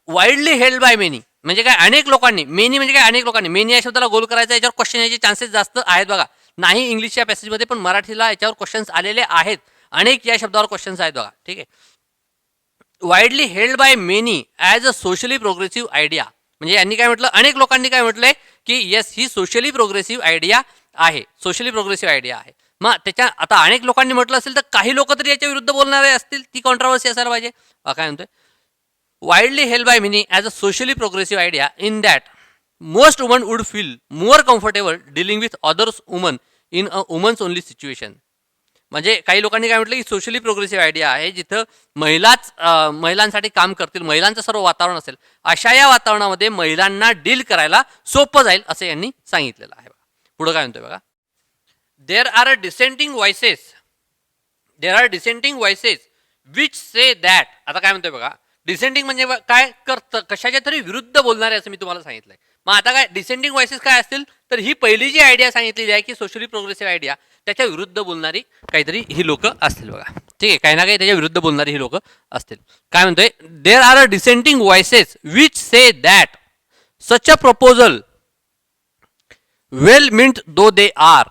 S1: widely held by many म्हणजे काय अनेक लोकांनी many म्हणजे काय अनेक लोकांनी मेनी या शब्दाला गोल करायचा याच्यावर क्वेश्चन याचे चान्सेस जास्त आहेत बघा. नाही इंग्लिशच्या पॅसेजमध्ये पण मराठीला याच्यावर क्वेश्चन्स आलेले आहेत. अनेक या शब्दावर क्वेश्चन्स आहेत बघा. ठीक आहे. Widely held by many as a socially progressive idea म्हणजे यांनी काय म्हटलं अनेक लोकांनी काय म्हटलंय की येस ही सोशली प्रोग्रेसिव्ह आयडिया आहे. सोशली प्रोग्रेसिव्ह आयडिया आहे. मग त्याच्या आता अनेक लोकांनी म्हटलं असेल तर काही लोक तरी याच्या विरुद्ध बोलणारे असतील ती कॉन्ट्रावर्सी असायला पाहिजे. काय म्हणतोय widely held by many as a socially progressive idea in that most women would feel more comfortable dealing with others women in a women's only situation. म्हणजे काही लोकांनी काय म्हटलं की सोशली प्रोग्रेसिव्ह आयडिया आहे जिथं महिलांसाठी काम करतील महिलांचं सर्व वातावरण असेल अशा या वातावरणामध्ये महिलांना डील करायला सोपं जाईल असं यांनी सांगितलेलं आहे. पुढे काय म्हणतोय बघा देर are a dissenting voices there are dissenting voices which say that. आता काय म्हणतोय बघा, डिसेंटिंग म्हणजे काय करतं, कशाच्या तरी विरुद्ध बोलणारे असं मी तुम्हाला सांगितलंय. मग आता काय डिसेंटिंग व्हॉइसेस काय असतील, तर ही पहिली जी आयडिया सांगितलेली आहे की सोशली प्रोग्रेसिव्ह आयडिया, त्याच्या विरुद्ध बोलणारी काहीतरी ही लोक असतील बघा. ठीक आहे, काही ना काही त्याच्या विरुद्ध बोलणारी ही लोक असतील. काय म्हणतोय, there are a dissenting voices which say that such a proposal well meant though they are.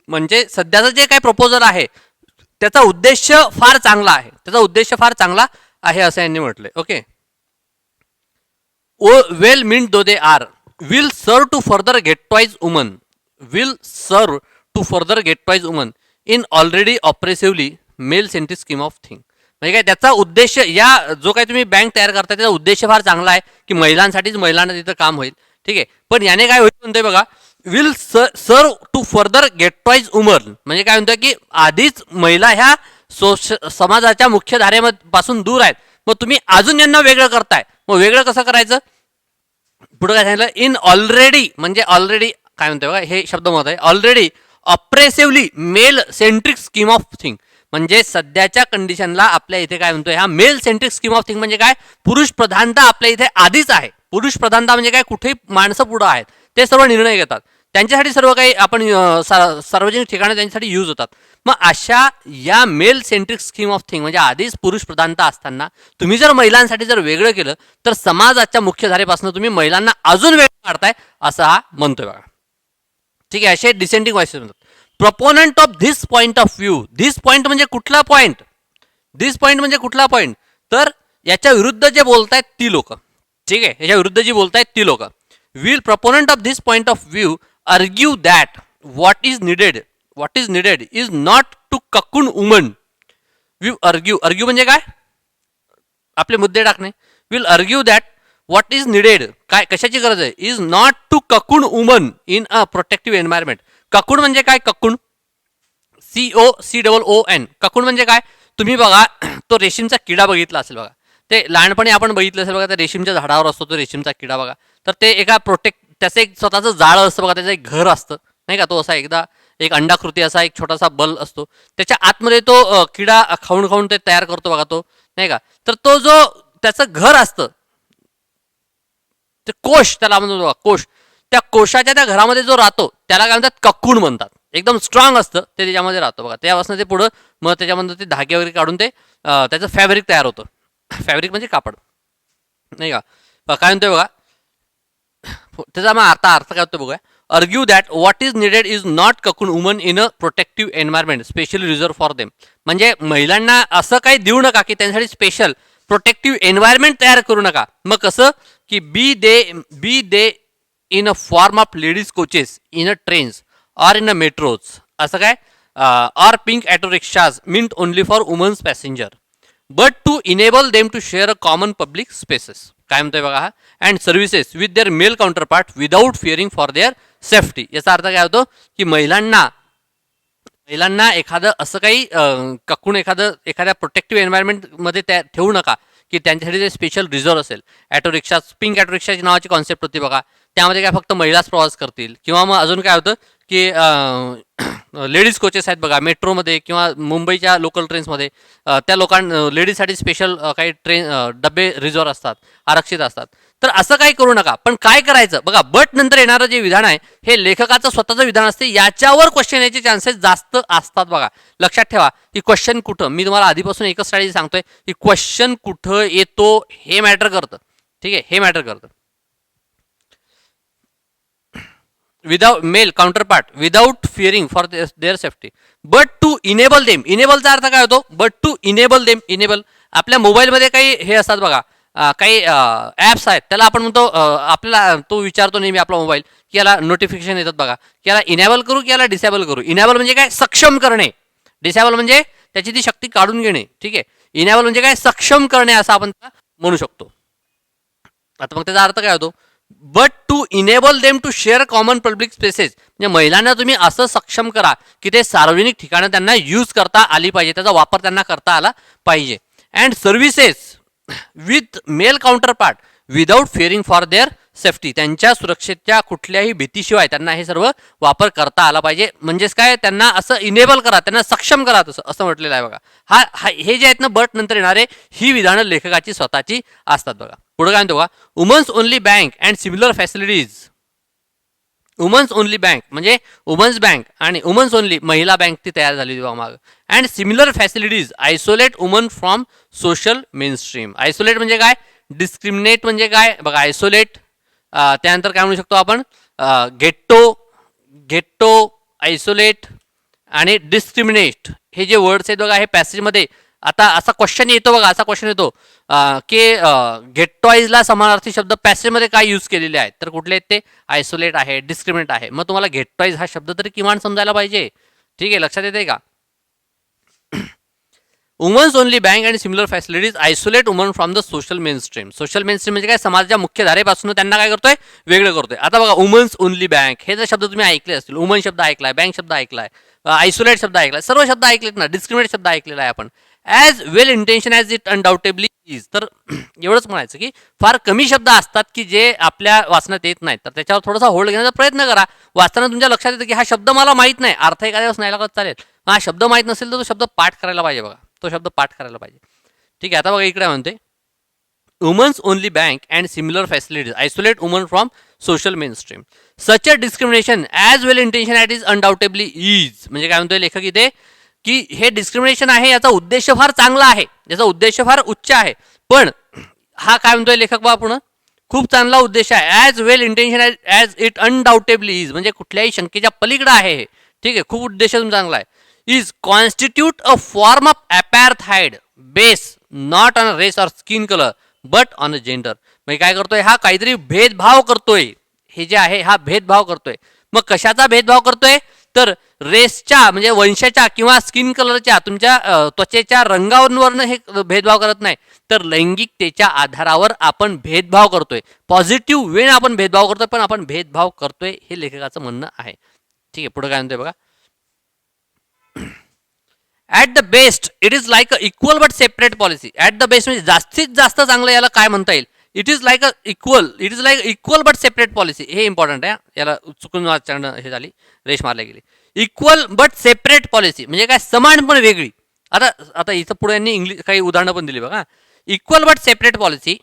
S1: म्हणजे सध्याचं जे काही प्रपोजल आहे त्याचा उद्देश फार चांगला आहे, त्याचा उद्देश फार चांगला आहे असं यांनी म्हटलंय. Okay, oh well meant though they are will serve to further ghettoise women, will serve to further ghettoise women in already oppressively male centric scheme of thing. म्हणजे काय त्याचा उद्देश, या जो काही तुम्ही बँक तयार करताय त्याचा उद्देश फार चांगला आहे की महिलांसाठीच महिलांना तिथं काम होईल. ठीक आहे, पण याने काय होईल म्हणतोय बघा, will serve to further ghettoise woman. म्हणजे काय म्हणतोय की आधीच महिला ह्या समाजाच्या मुख्य धारेपासून दूर आहेत, मग तुम्ही अजून यांना वेगळं करताय. मग वेगळं कसं करायचं, पुढे काय सांगितलं, इन ऑलरेडी, म्हणजे ऑलरेडी काय म्हणतोय बघा, हे शब्द मत आहे, already oppressively male centric scheme of thing. म्हणजे सध्याच्या कंडिशनला आपल्या इथे काय म्हणतोय, हा male centric scheme of thing म्हणजे काय, पुरुष प्रधानता आपल्या इथे आधीच आहे. पुरुष प्रधानता म्हणजे काय, कुठेही माणसं पुढं आहेत, ते सर्व निर्णय घेतात, त्यांच्यासाठी सर्व काही आपण सार्वजनिक ठिकाणी त्यांच्यासाठी यूज होतात. मग अशा या male centric scheme of thing म्हणजे आधीच पुरुष प्रधानता असताना तुम्ही जर महिलांसाठी जर वेगळं केलं तर समाजाच्या मुख्य धारेपासून तुम्ही महिलांना अजून वेगळं काढताय असं हा म्हणतोय बघा. ठीक आहे, असे डिसेंटिंग व्हॉइसेस म्हणतात. Proponent of this point of view, this point म्हणजे कुठला पॉइंट, धिस पॉइंट म्हणजे कुठला पॉइंट, तर याच्या विरुद्ध जे बोलतायत ती लोक. ठीक आहे, याच्या विरुद्ध जी बोलतायत ती लोक. Will proponent of this point of view argue that what is needed is not to cocoon woman. We argue म्हणजे काय, आपले मुद्दे टाकणे. Will argue that what is needed, काय कशाची गरज आहे, is not to cocoon woman in a protective environment. cocoon म्हणजे काय, cocoon COCOON, cocoon म्हणजे काय, तुम्ही बघा तो रेशीमचा किडा बघितला असेल बघा, ते लहानपणी आपण बघितलं असेल बघा, त्या रेशीमच्या झाडावर असतो तो रेशीमचा किडा बघा. तर ते एका त्याचं एक स्वतःचं जाळं असतं बघा, त्याचं एक घर असतं नाही का, तो असा एकदा एक अंडाकृती असा एक छोटासा बल असतो, त्याच्या आतमध्ये तो किडा खाऊन खाऊन ते तयार करतो बघा तो नाही का. तर तो जो त्याचं घर असतं ते कोश, त्याला म्हणतो बघा कोश, त्या कोशाच्या त्या घरामध्ये जो राहतो त्याला काय म्हणतात, ककून म्हणतात. एकदम स्ट्रॉंग असतं ते, त्याच्यामध्ये राहतो बघा. त्यापासून ते पुढं मग त्याच्यामध्ये ते धागे वगैरे काढून ते त्याचं फॅब्रिक तयार होतं. फॅब्रिक म्हणजे कापड नाही का. काय म्हणतोय बघा, त्याचा मग आता अर्थ काय होतो बघूया. अर्ग्यू that what is needed is not cocoon woman in a protective environment specially reserve for them. म्हणजे महिलांना असं काही देऊ नका की त्यांच्यासाठी स्पेशल प्रोटेक्टिव्ह एन्व्हायरमेंट तयार करू नका. मग कसं की be they in a form of ladies coaches in a trains or in a metros, असं काय, or pink auto rickshaws meant only for women's passenger but to enable them to share a common public spaces. काय म्हणतोय बघा हा, and services with their male counter without fearing for their safety. याचा अर्थ काय होतो की महिलांना एखादं असं काही ककून एखाद्या प्रोटेक्टिव्ह एन्व्हायरमेंटमध्ये त्या ठेवू नका की त्यांच्यासाठी ते स्पेशल रिझर्व असेल. ॲटो रिक्षा, पिंक ॲटो रिक्षाची नावाची कॉन्सेप्ट होती बघा, त्यामध्ये काय फक्त महिलाच प्रवास करतील. किंवा मग अजून काय होतं की लेडीज कोचेस आहेत बघा मेट्रोमध्ये किंवा मुंबईच्या लोकल ट्रेन्समध्ये, त्या लोकांना लेडीजसाठी स्पेशल काही ट्रेन डबे रिझर्व असतात, आरक्षित असतात. तर असं काही करू नका. पण काय करायचं बघा, बट नंतर येणारं जे विधान आहे हे लेखकाचं स्वतःचं विधान असते, याच्यावर क्वेश्चन याचे चान्सेस जास्त असतात बघा. लक्षात ठेवा की क्वेश्चन कुठं, मी तुम्हाला आधीपासून एकच स्ट्रॅटेजी सांगतोय की क्वेश्चन कुठं येतो हे मॅटर करतं. ठीक आहे, हे मॅटर करतं. Without male counterpart without fearing for their safety but to enable them. इनेबलचा अर्थ काय होतो, but to enable them. Enable आपल्या मोबाईलमध्ये काही हे असतात बघा, काही ॲप्स आहेत, त्याला आपण म्हणतो, आपल्याला तो विचारतो नेहमी आपला मोबाईल की याला नोटिफिकेशन येतात बघा की याला इनेबल करू की याला डिसेबल करू. इनेबल म्हणजे काय, सक्षम करणे. डिसेबल म्हणजे त्याची ती शक्ती काढून घेणे. ठीक आहे, इनेबल म्हणजे काय, सक्षम करणे असं आपण म्हणू शकतो. आता मग त्याचा अर्थ काय होतो, but to enable them to share common public spaces. म्हणजे महिलांना तुम्ही असं सक्षम करा की ते सार्वजनिक ठिकाणं त्यांना यूज करता आली पाहिजे, त्याचा वापर त्यांना करता आला पाहिजे. And services with mail counter without fearing for their safety. त्यांच्या सुरक्षेच्या कुठल्याही भीतीशिवाय त्यांना हे सर्व वापर करता आला पाहिजे. म्हणजेच काय, त्यांना असं इनेबल करा, त्यांना सक्षम करा, तसं असं म्हटलेलं आहे बघा. हे जे आहेत ना बट नंतर येणारे, ही विधानं लेखकाची स्वतःची असतात बघा. पुढे काय म्हणतो बघा, women's only bank and similar facilities. Women's only bank म्हणजे वुमन्स बँक आणि वुमन्स ओनली महिला बँक ती तयार झाली तेव्हा माग. And similar facilities isolate woman from social mainstream. Isolate म्हणजे काय, डिस्क्रिमिनेट म्हणजे काय बघा, आयसोलेट. त्यानंतर काय म्हणू शकतो आपण, गेट्टो, आयसोलेट आणि डिस्क्रिमिनेट हे जे वर्ड्स आहेत बघा, हे पॅसेजमध्ये आता असा क्वेश्चन येतो बघा, असा क्वेश्चन येतो की गेट्टॉईजला समानार्थी शब्द पॅसेजमध्ये काय यूज केलेले आहेत, तर कुठले आहेत ते, आयसोलेट आहे, डिस्क्रिमिनेट आहे. मग तुम्हाला गेट्टॉईज हा शब्द तरी किमान समजायला पाहिजे. ठीक आहे, लक्षात येते का. Women's only bank and similar facilities isolate woman from the social mainstream. Social mainstream म्हणजे काय, समाजाच्या मुख्य धारेपासून त्यांना काय करतोय, वेगळं करतोय. आता बघा, वुमन्स ओनली बँक हे जर शब्द तुम्ही ऐकले असतील, वुमन शब्द ऐकलाय, बँक शब्द ऐकलाय, आयसोलेट शब्द ऐकलाय, सर्व शब्द ऐकलेत ना, डिस्क्रिमिनेट शब्द ऐकलेला आहे आपण. As well intention as it undoubtedly is. तर एवढंच म्हणायचं की फार कमी शब्द असतात की जे आपल्या वाचनात येत नाहीत, तर त्याच्यावर थोडासा होल्ड घेण्याचा प्रयत्न करा. वाचताना तुमच्या लक्षात येतं की हा शब्द मला माहीत नाही, अर्थ एखाद्या वेळेस नाही लागत चालेल, हा शब्द माहीत नसेल तर तो शब्द पाठ करायला पाहिजे बघा, तो शब्द पाठ करायला पाहिजे. ठीक आहे, आता बघा इकडे म्हणते, women's only bank and similar facilities isolate woman from social mainstream. Such a discrimination as well intention at is undoubtedly is. म्हणजे काय म्हणतोय लेखक इथे, की हे डिस्क्रिमिनेशन आहे, याचा उद्देश फार चांगला आहे, याचा उद्देश फार उच्च आहे, पण हा काय म्हणतोय लेखक बा पुन्हा, खूप चांगला उद्देश आहे. As well intention as it undoubtedly is म्हणजे कुठल्याही शंकेच्या पलीकडे आहे हे. ठीक आहे, खूप उद्देश चांगला आहे. Is constitute a form of apartheid base not on race or skin colour but on a gender. म्हणजे काय करतोय हा, काहीतरी भेदभाव करतोय, हे जे आहे हा भेदभाव करतोय. मग कशाचा भेदभाव करतोय, तर रेसच्या म्हणजे वंशाच्या किंवा स्किन कलरच्या, तुमच्या त्वचेच्या रंगावरनं हे भेदभाव करत नाही, तर लैंगिकतेच्या आधारावर आपण भेदभाव करतोय. पॉझिटिव्ह वेन आपण भेदभाव करतोय, पण आपण भेदभाव करतोय, हे लेखकाचं म्हणणं आहे. ठीक आहे, पुढे काय म्हणतोय बघा, at the best it is like a equal but separate policy. At the best म्हणजे जास्तीत जास्त चांगलं याला काय म्हणता येईल, it is like a equal but separate policy. हे इम्पॉर्टंट आहे, याला चुकून वाचणं हे झाली, रेश मारल्या गेली. इक्वल बट सेपरेट पॉलिसी म्हणजे काय, समान पण वेगळी. आता इथं पुढे यांनी इंग्लिश काही उदाहरणं पण दिली बघा. Equal but separate policy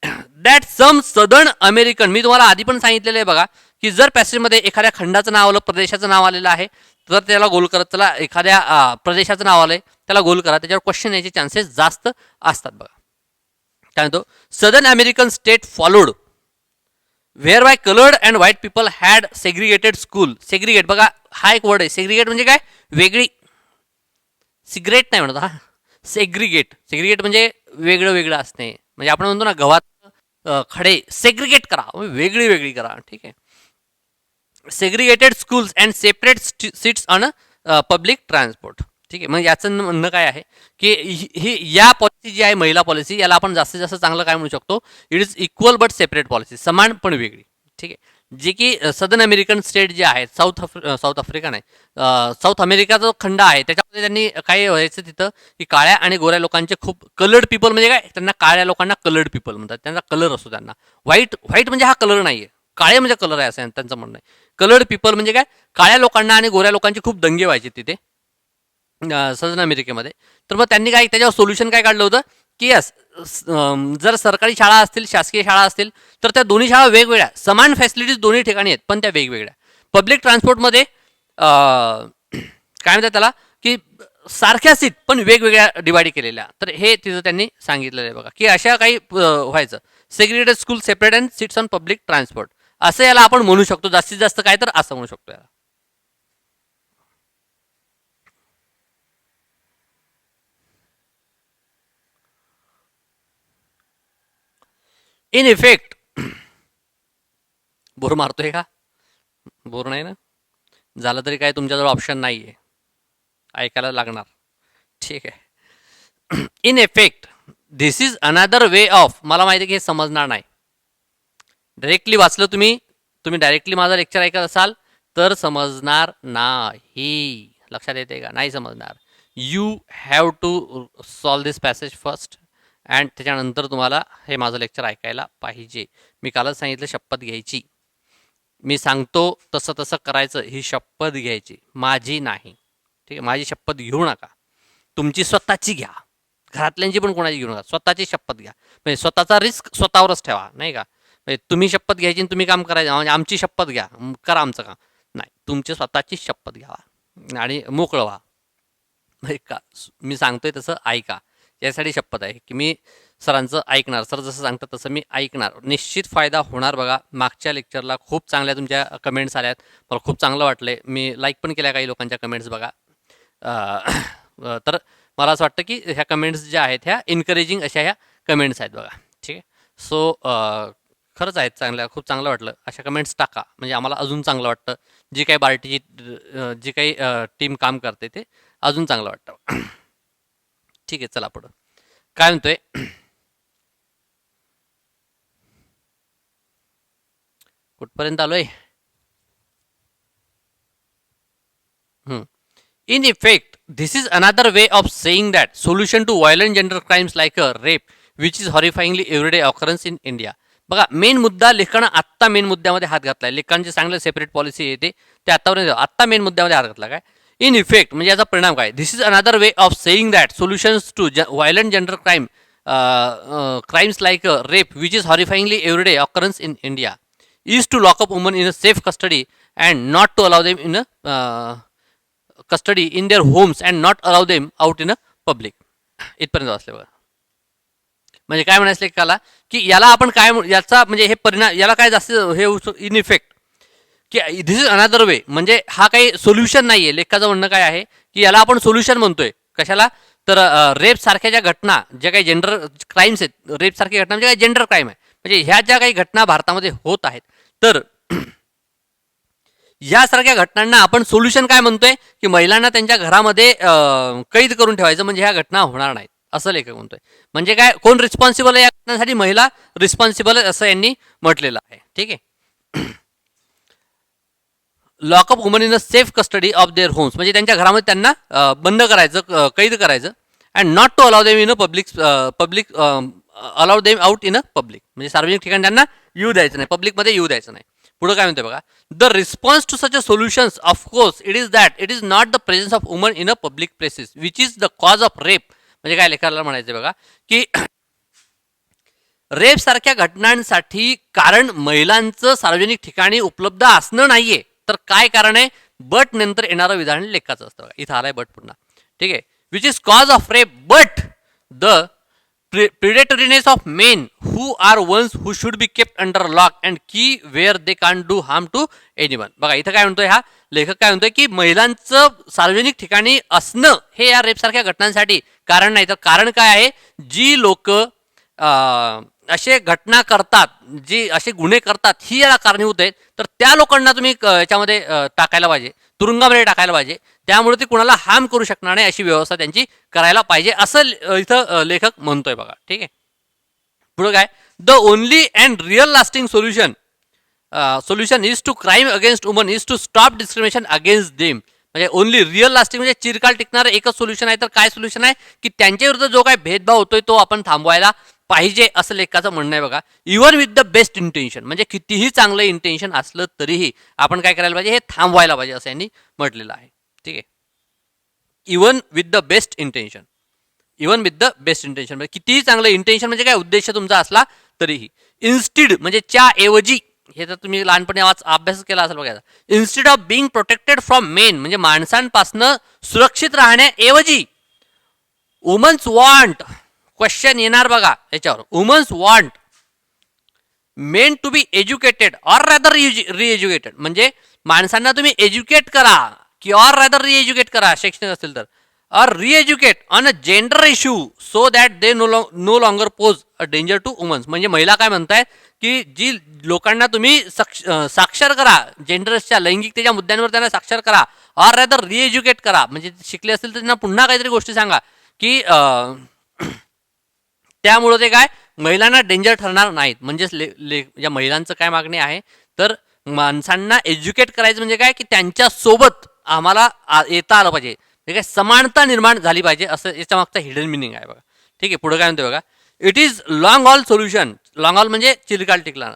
S1: that some southern American. मी तुम्हाला आधी पण सांगितलेलं आहे बघा, की जर पॅसेजमध्ये एखाद्या खंडाचं नाव आलं, प्रदेशाचं नाव आलेलं आहे, तर त्याला गोल करत, त्याला एखाद्या प्रदेशाचं नाव आलंय त्याला गोल करा, त्याच्यावर क्वेश्चन याचे चान्सेस जास्त असतात बघा. काय म्हणतो, southern American state followed where by coloured and white people had segregated school. Segregate बघा, हा एक वर्ड आहे. सेग्रिगेट म्हणजे काय, वेगळी. सिगरेट नाही म्हणत, हा सेग्रिगेट म्हणजे वेगळं वेगळं असणे. म्हणजे आपण म्हणतो ना, गव्हात खडे सेग्रिगेट करा, वेगळी वेगळी करा. ठीक आहे, segregated schools and separate seats on public transport. ठीक आहे, मग याचं म्हणणं काय आहे, की ही या पॉलिसी जी आहे, महिला पॉलिसी, याला आपण जास्तीत जास्त चांगलं काय म्हणू शकतो, it is equal but separate policy, समान पण वेगळी. ठीक आहे, जे की सदर्न अमेरिकन स्टेट जे आहेत, साऊथ आफ्रिका नाही, साऊथ अमेरिका जो खंड आहे, त्याच्यामध्ये त्यांनी काय व्हायचं तिथं, की काळ्या आणि गोऱ्या लोकांचे खूप, कलर्ड पीपल म्हणजे काय, त्यांना काळ्या लोकांना कलर्ड पीपल म्हणतात, त्यांचा कलर असतो त्यांना. व्हाईट म्हणजे हा कलर नाहीये, काळे म्हणजे कलर आहे असं त्यांचं म्हणणं आहे. कलर्ड पीपल म्हणजे काय, काळ्या लोकांना आणि गोऱ्या लोकांचे खूप दंगे व्हायचे तिथे सदर्न अमेरिकेमध्ये. तर मग त्यांनी काय, त्याच्यावर सोल्युशन काय काढलं होतं, की यस, जर सरकारी शाळा असतील, शासकीय शाळा असतील, तर त्या दोन्ही शाळा वेगवेगळ्या, समान फॅसिलिटीज दोन्ही ठिकाणी आहेत, पण त्या वेगवेगळ्या. पब्लिक ट्रान्सपोर्टमध्ये काय म्हणतात त्याला, की सारख्या सीट पण वेगवेगळ्या डिवाइड केलेल्या. तर हे तिथं त्यांनी सांगितलेलं आहे बघा, की अशा काही व्हायचं. Segregated school separate and seats on public transport, असं याला आपण म्हणू शकतो. जास्तीत जास्त काय, तर असं म्हणू शकतो याला. इन इफेक्ट, बोर मारतोय का, बोर नाही ना झालं तरी काय, तुमच्याजवळ ऑप्शन नाही आहे, ऐकायला लागणार. ठीक आहे, in effect this is another way of. मला माहिती आहे की हे समजणार नाही, डायरेक्टली वाचलं तुम्ही डायरेक्टली माझा लेक्चर ऐकत असाल तर समजणार नाही. लक्षात येते का, नाही समजणार. You have to solve this passage first and त्याच्यानंतर तुम्हाला हे माझं लेक्चर ऐकायला पाहिजे. मी कालच सांगितलं शपथ घ्यायची, मी सांगतो तसं तसं करायचं, ही शपथ घ्यायची, माझी नाही. ठीक आहे, माझी शपथ घेऊ नका, तुमची स्वतःची घ्या, घरातल्यांची पण कोणाची घेऊ नका, स्वतःची शपथ घ्या. म्हणजे स्वतःचा रिस्क स्वतःवरच ठेवा, नाही का. म्हणजे तुम्ही शपथ घ्यायची आणि तुम्ही काम करायचं, म्हणजे आमची शपथ घ्या, करा आमचं काम, नाही, तुमची स्वतःची शपथ घ्यावा आणि मोकळं व्हा. का मी सांगतोय तसं ऐका, यासाठी शपथ आहे की मी सरांचं ऐकणार, सर जसं सांगतात तसं मी ऐकणार, निश्चित फायदा होणार. बघा मागच्या लेक्चरला खूप चांगल्या तुमच्या कमेंट्स आल्यात, मला खूप चांगलं वाटलंय, मी लाईक पण केल्या काही लोकांच्या कमेंट्स. बघा तर मला असं वाटतं की ह्या कमेंट्स ज्या आहेत ह्या इन्करेजिंग अशा ह्या कमेंट्स आहेत. बघा ठीक आहे, सो खरंच आहेत चांगल्या, खूप चांगलं वाटलं. अशा कमेंट्स टाका म्हणजे आम्हाला अजून चांगलं वाटतं, जी काही बार्टीची जी काही टीम काम करते ते अजून चांगलं वाटतं. ठीक आहे, चला पुढं काय म्हणतोय. कुठपर्यंत आलोय. In effect, this is another way of saying that solution to violent gender crimes like a rape, which is horrifyingly everyday occurrence in India. बघा मेन मुद्दा लेखानं आत्ता मेन मुद्द्यामध्ये हात घातलाय. लेखांचे चांगले सेपरेट पॉलिसी येते ते आत्तापर्यंत, आत्ता मेन मुद्द्यामध्ये हात घातला काय. इन इफेक्ट म्हणजे याचा परिणाम काय. This is another way of saying that solutions to violent gender crimes like rape, which is horrifyingly everyday occurrence in India, is to lock up women in a safe custody and not to allow them in a custody in their homes and not allow them out in a public. इथपर्यंत वाचले बघा. म्हणजे काय म्हणायचं लेखाला की याला आपण काय, याचा म्हणजे हे परिणाम, याला काय जास्त हे इन इफेक्ट की दिस इज अनदर वे, म्हणजे हा काही सोल्युशन नाही आहे. लेखाचं म्हणणं काय आहे की याला आपण सोल्युशन म्हणतोय कशाला, तर रेप सारख्या ज्या घटना, ज्या काही जेंडर क्राईम्स आहेत, रेप सारख्या घटना म्हणजे काही जेंडर क्राईम आहे, म्हणजे ह्या ज्या काही घटना भारतामध्ये होत आहेत, तर यासारख्या घटनांना आपण सोल्युशन काय म्हणतोय की महिलांना त्यांच्या घरामध्ये कैद करून ठेवायचं, म्हणजे ह्या घटना होणार नाहीत असं लेखक म्हणतोय. म्हणजे काय, कोण रिस्पॉन्सिबल आहे या घटनांसाठी, महिला रिस्पॉन्सिबल आहे असं यांनी म्हटलेलं आहे. ठीक आहे, lock up woman in a safe custody of their homes, म्हणजे त्यांच्या घरामध्ये त्यांना बंद करायचं, कैद करायचं. And not to allow them in a public allow them out in a public, म्हणजे सार्वजनिक ठिकाणी त्यांना येऊ द्यायचं नाही, पब्लिकमध्ये येऊ द्यायचं नाही. पुढे काय म्हणते बघा. The response to such a solutions of course it is that it is not the presence of woman in a public places which is the cause of rape. म्हणजे काय लेखाला म्हणायचं बघा की रेप सारख्या घटनांसाठी कारण महिलांचं सार्वजनिक ठिकाणी उपलब्ध असणं नाहीये, तर काय कारण आहे. बट नंतर येणारं विधान लेखाचं असतं बघा, इथं आलाय बट पुन्हा. ठीक आहे, which is cause of rape but the predatoriness of men who are ones who should be kept under lock and key where they can't do harm to anyone. बघा इथं काय म्हणतोय हा लेखक, काय म्हणतोय की महिलांचं सार्वजनिक ठिकाणी असणं हे या रेप सारख्या घटनांसाठी कारण नाही, तर कारण काय आहे, जी लोक असे घटना करतात, जी असे गुन्हे करतात, ही याला कारणीभूत आहेत, तर त्या लोकांना तुम्ही याच्यामध्ये टाकायला पाहिजे, तुरुंगामध्ये टाकायला पाहिजे, त्यामुळे ते कुणाला हार्म करू शकणार नाही अशी व्यवस्था त्यांची करायला पाहिजे असं इथं लेखक म्हणतोय बघा. ठीक आहे, पुढे काय. The only and real lasting solution is to crime against woman is to stop discrimination against them. म्हणजे ओनली रिअल लास्टिंग म्हणजे चिरकाल टिकणारं एकच सोल्युशन आहे, तर काय सोल्युशन आहे की त्यांच्या विरुद्ध जो काय भेदभाव होतोय तो आपण थांबवायला पाहिजे असं लेखाचं म्हणणं आहे बघा. Even with the best intention, म्हणजे कितीही चांगलं इंटेन्शन असलं तरीही आपण काय करायला पाहिजे, हे थांबवायला पाहिजे असं यांनी म्हटलेलं आहे. ठीक आहे, even with the best intention, even with the best intention म्हणजे कितीही चांगलं इंटेन्शन, म्हणजे काय उद्देश तुमचा असला तरीही. इन्स्टिड म्हणजे च्या ऐवजी, हे तर तुम्ही लहानपणी अभ्यास केला असेल बघा. Instead of being protected from main, म्हणजे माणसांपासनं सुरक्षित राहण्याऐवजी वुमन्स वॉन्ट, क्वेश्चन येणार बघा याच्यावर, women's want men to be educated or rather reeducated, म्हणजे माणसांना तुम्ही एज्युकेट करा की ऑर रॅदर रिएज्युकेट करा शैक्षणिक असेल तर, or reeducate on a gender issue so that they no longer pose a danger to women's. म्हणजे महिला काय म्हणतायत की जी लोकांना तुम्ही साक्षर करा, जेंडरच्या लैंगिकतेच्या मुद्द्यांवर त्यांना साक्षर करा, ऑर रॅदर रिएज्युकेट करा, म्हणजे शिकले असतील तर त्यांना पुन्हा काहीतरी गोष्टी सांगा की त्यामुळे ते काय महिलांना डेंजर ठरणार नाहीत. म्हणजेच या महिलांचं काय मागणी आहे, तर माणसांना एज्युकेट करायचं म्हणजे काय की त्यांच्या सोबत आम्हाला येता आलं पाहिजे, काय समानता निर्माण झाली पाहिजे, असं याच्या मागचा हिडन मिनिंग आहे बघा. ठीक आहे, पुढे काय म्हणते बघा. It is long haul solution. Long haul म्हणजे चिरकाल टिकला.